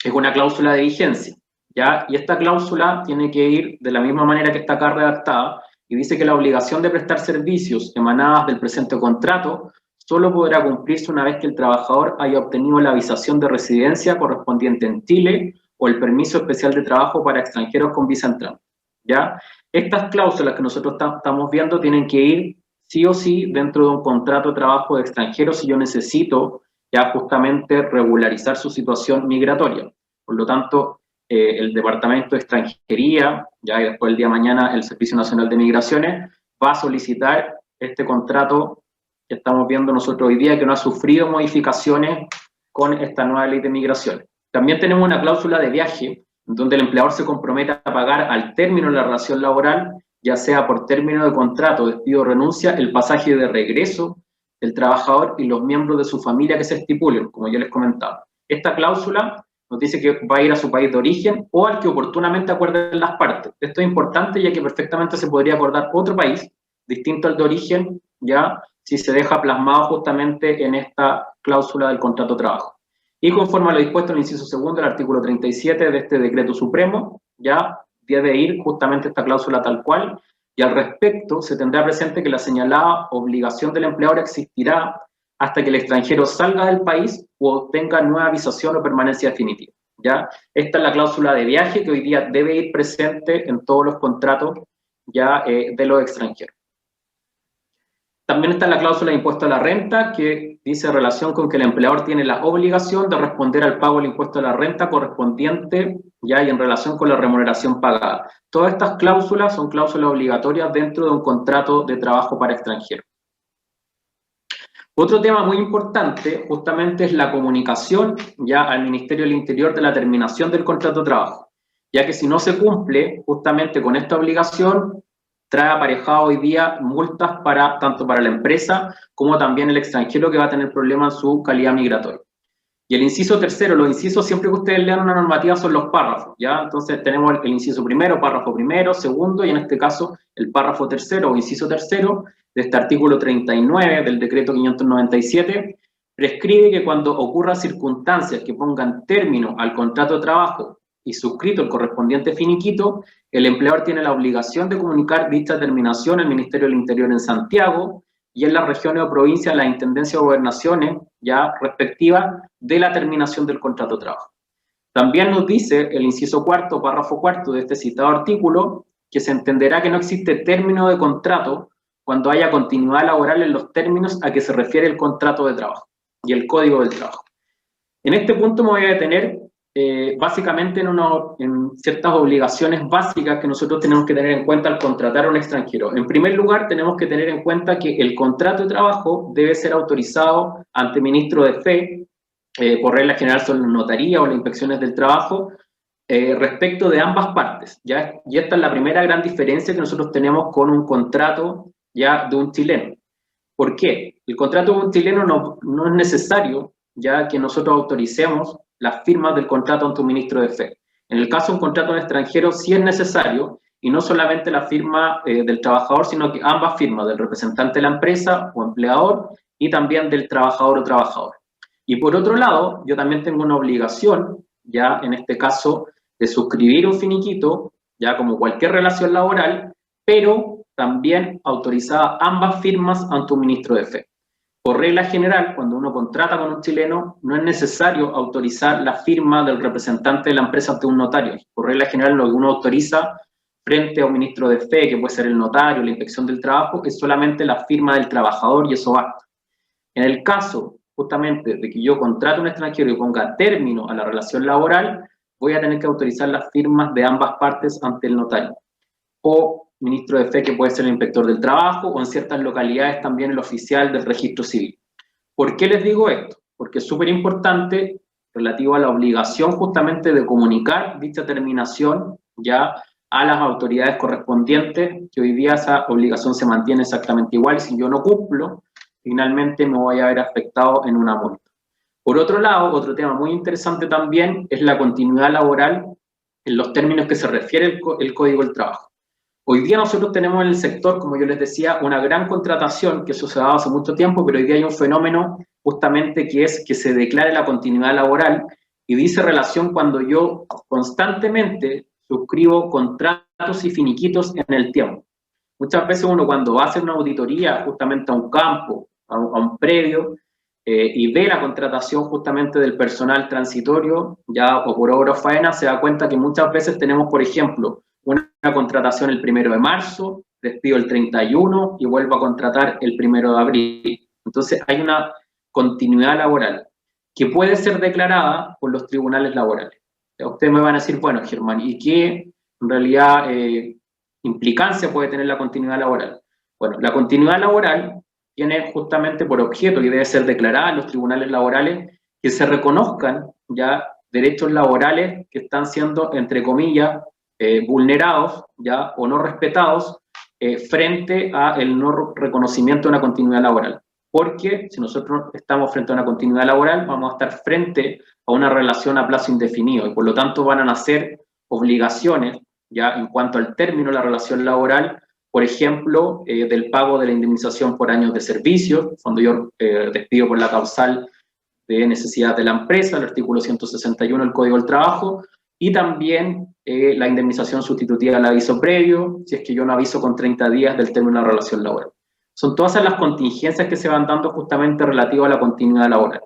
es una cláusula de vigencia, ¿ya? Y esta cláusula tiene que ir de la misma manera que está acá redactada, y dice que la obligación de prestar servicios emanadas del presente contrato solo podrá cumplirse una vez que el trabajador haya obtenido la avisación de residencia correspondiente en Chile o el permiso especial de trabajo para extranjeros con visa entrante, ¿ya? Estas cláusulas que nosotros estamos viendo tienen que ir sí o sí dentro de un contrato de trabajo de extranjeros si yo necesito ya justamente regularizar su situación migratoria. Por lo tanto, el Departamento de Extranjería, ya y después el día de mañana el Servicio Nacional de Migraciones, va a solicitar este contrato que estamos viendo nosotros hoy día, que no ha sufrido modificaciones con esta nueva ley de migraciones. También tenemos una cláusula de viaje, donde el empleador se compromete a pagar al término de la relación laboral, ya sea por término de contrato, despido o renuncia, el pasaje de regreso del trabajador y los miembros de su familia que se estipulen, como yo les comentaba. Esta cláusula nos dice que va a ir a su país de origen o al que oportunamente acuerden las partes. Esto es importante, ya que perfectamente se podría acordar otro país distinto al de origen, ya si se deja plasmado justamente en esta cláusula del contrato de trabajo. Y conforme a lo dispuesto en el inciso segundo del artículo 37 de este decreto supremo, ya debe ir justamente esta cláusula tal cual, y al respecto se tendrá presente que la señalada obligación del empleador existirá hasta que el extranjero salga del país o obtenga nueva visación o permanencia definitiva, ¿ya? Esta es la cláusula de viaje que hoy día debe ir presente en todos los contratos ya de los extranjeros. También está la cláusula de impuesto a la renta, que dice relación con que el empleador tiene la obligación de responder al pago del impuesto a la renta correspondiente, ya, y en relación con la remuneración pagada. Todas estas cláusulas son cláusulas obligatorias dentro de un contrato de trabajo para extranjeros. Otro tema muy importante justamente es la comunicación ya al Ministerio del Interior de la terminación del contrato de trabajo, ya que si no se cumple justamente con esta obligación, trae aparejado hoy día multas tanto para la empresa como también el extranjero que va a tener problemas en su calidad migratoria. Y el inciso tercero, los incisos siempre que ustedes lean una normativa son los párrafos, ¿ya? Entonces tenemos el inciso primero, párrafo primero, segundo, y en este caso el párrafo tercero o inciso tercero de este artículo 39 del decreto 597, prescribe que cuando ocurran circunstancias que pongan término al contrato de trabajo y suscrito el correspondiente finiquito, el empleador tiene la obligación de comunicar dicha terminación al Ministerio del Interior en Santiago y en las regiones o provincias, las intendencias o gobernaciones ya respectivas de la terminación del contrato de trabajo. También nos dice el inciso cuarto, párrafo cuarto de este citado artículo, que se entenderá que no existe término de contrato cuando haya continuidad laboral en los términos a que se refiere el contrato de trabajo y el código del trabajo. En este punto me voy a detener básicamente en ciertas obligaciones básicas que nosotros tenemos que tener en cuenta al contratar a un extranjero. En primer lugar, tenemos que tener en cuenta que el contrato de trabajo debe ser autorizado ante ministro de fe, por regla general son la notaría o las inspecciones del trabajo, respecto de ambas partes, ¿ya? Y esta es la primera gran diferencia que nosotros tenemos con un contrato ya de un chileno. ¿Por qué? El contrato de un chileno no es necesario ya que nosotros autoricemos las firmas del contrato ante un ministro de fe. En el caso de un contrato de un extranjero sí es necesario, y no solamente la firma del trabajador, sino que ambas firmas, del representante de la empresa o empleador, y también del trabajador o trabajadora. Y por otro lado, yo también tengo una obligación, ya en este caso, de suscribir un finiquito, ya como cualquier relación laboral, pero también autorizada ambas firmas ante un ministro de fe. Por regla general, cuando uno contrata con un chileno, no es necesario autorizar la firma del representante de la empresa ante un notario. Por regla general, lo que uno autoriza frente a un ministro de fe, que puede ser el notario, la inspección del trabajo, es solamente la firma del trabajador y eso basta. En el caso, justamente, de que yo contrate a un extranjero y ponga término a la relación laboral, voy a tener que autorizar las firmas de ambas partes ante el notario. O ministro de fe, que puede ser el inspector del trabajo, o en ciertas localidades también el oficial del registro civil. ¿Por qué les digo esto? Porque es súper importante relativo a la obligación justamente de comunicar dicha terminación ya a las autoridades correspondientes, que hoy día esa obligación se mantiene exactamente igual, y si yo no cumplo, finalmente me voy a ver afectado en una multa. Por otro lado, otro tema muy interesante también es la continuidad laboral en los términos que se refiere el Código del Trabajo. Hoy día nosotros tenemos en el sector, como yo les decía, una gran contratación, que eso se ha dado hace mucho tiempo, pero hoy día hay un fenómeno justamente que es que se declare la continuidad laboral y dice relación cuando yo constantemente suscribo contratos y finiquitos en el tiempo. Muchas veces uno cuando va a hacer una auditoría justamente a un campo, a un predio, y ve la contratación justamente del personal transitorio, ya o por obra o faena, se da cuenta que muchas veces tenemos, por ejemplo, una contratación el 1 de marzo, despido el 31 y vuelvo a contratar el 1 de abril. Entonces hay una continuidad laboral que puede ser declarada por los tribunales laborales. Ustedes me van a decir, bueno, Germán, ¿y qué en realidad implicancia puede tener la continuidad laboral? Bueno, la continuidad laboral tiene justamente por objeto, y debe ser declarada en los tribunales laborales, que se reconozcan ya derechos laborales que están siendo, entre comillas, vulnerados, ¿ya? O no respetados frente al no reconocimiento de una continuidad laboral. Porque si nosotros estamos frente a una continuidad laboral, vamos a estar frente a una relación a plazo indefinido y por lo tanto van a nacer obligaciones, ya en cuanto al término de la relación laboral, por ejemplo, del pago de la indemnización por años de servicio, cuando yo despido por la causal de necesidad de la empresa, el artículo 161 del Código del Trabajo, y también la indemnización sustitutiva al aviso previo, si es que yo no aviso con 30 días del término de la relación laboral. Son todas las contingencias que se van dando justamente relativas a la continuidad laboral,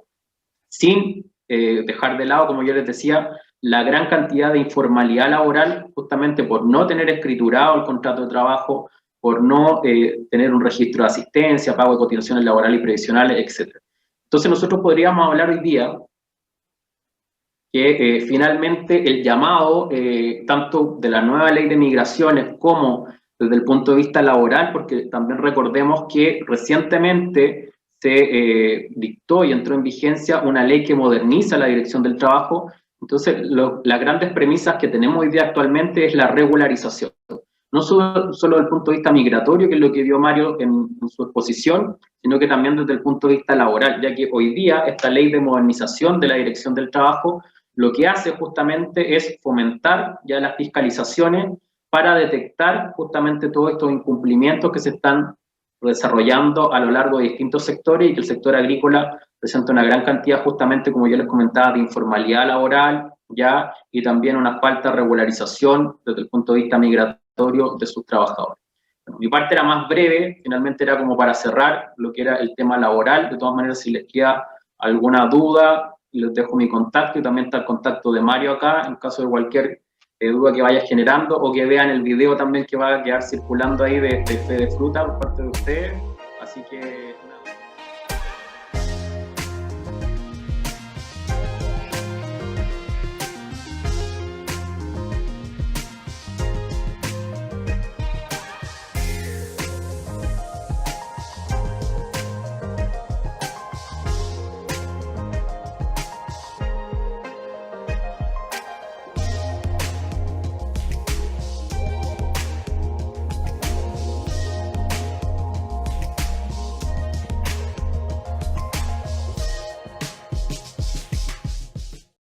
sin dejar de lado, como yo les decía, la gran cantidad de informalidad laboral, justamente por no tener escriturado el contrato de trabajo, por no tener un registro de asistencia, pago de cotizaciones laborales y previsionales, etc. Entonces nosotros podríamos hablar hoy día que finalmente el llamado, tanto de la nueva ley de migraciones como desde el punto de vista laboral, porque también recordemos que recientemente se dictó y entró en vigencia una ley que moderniza la Dirección del Trabajo. Entonces, las grandes premisas que tenemos hoy día actualmente es la regularización. No solo desde el punto de vista migratorio, que es lo que vio Mario en su exposición, sino que también desde el punto de vista laboral, ya que hoy día esta ley de modernización de la Dirección del Trabajo lo que hace justamente es fomentar ya las fiscalizaciones para detectar justamente todos estos incumplimientos que se están desarrollando a lo largo de distintos sectores y que el sector agrícola presenta una gran cantidad, justamente como yo les comentaba, de informalidad laboral, ya, y también una falta de regularización desde el punto de vista migratorio de sus trabajadores. Bueno, mi parte era más breve, finalmente era como para cerrar lo que era el tema laboral. De todas maneras, si les queda alguna duda, les dejo mi contacto y también está el contacto de Mario acá, en caso de cualquier duda que vaya generando o que vean el video también que va a quedar circulando ahí de Fe de Fruta por parte de ustedes. Así que nada.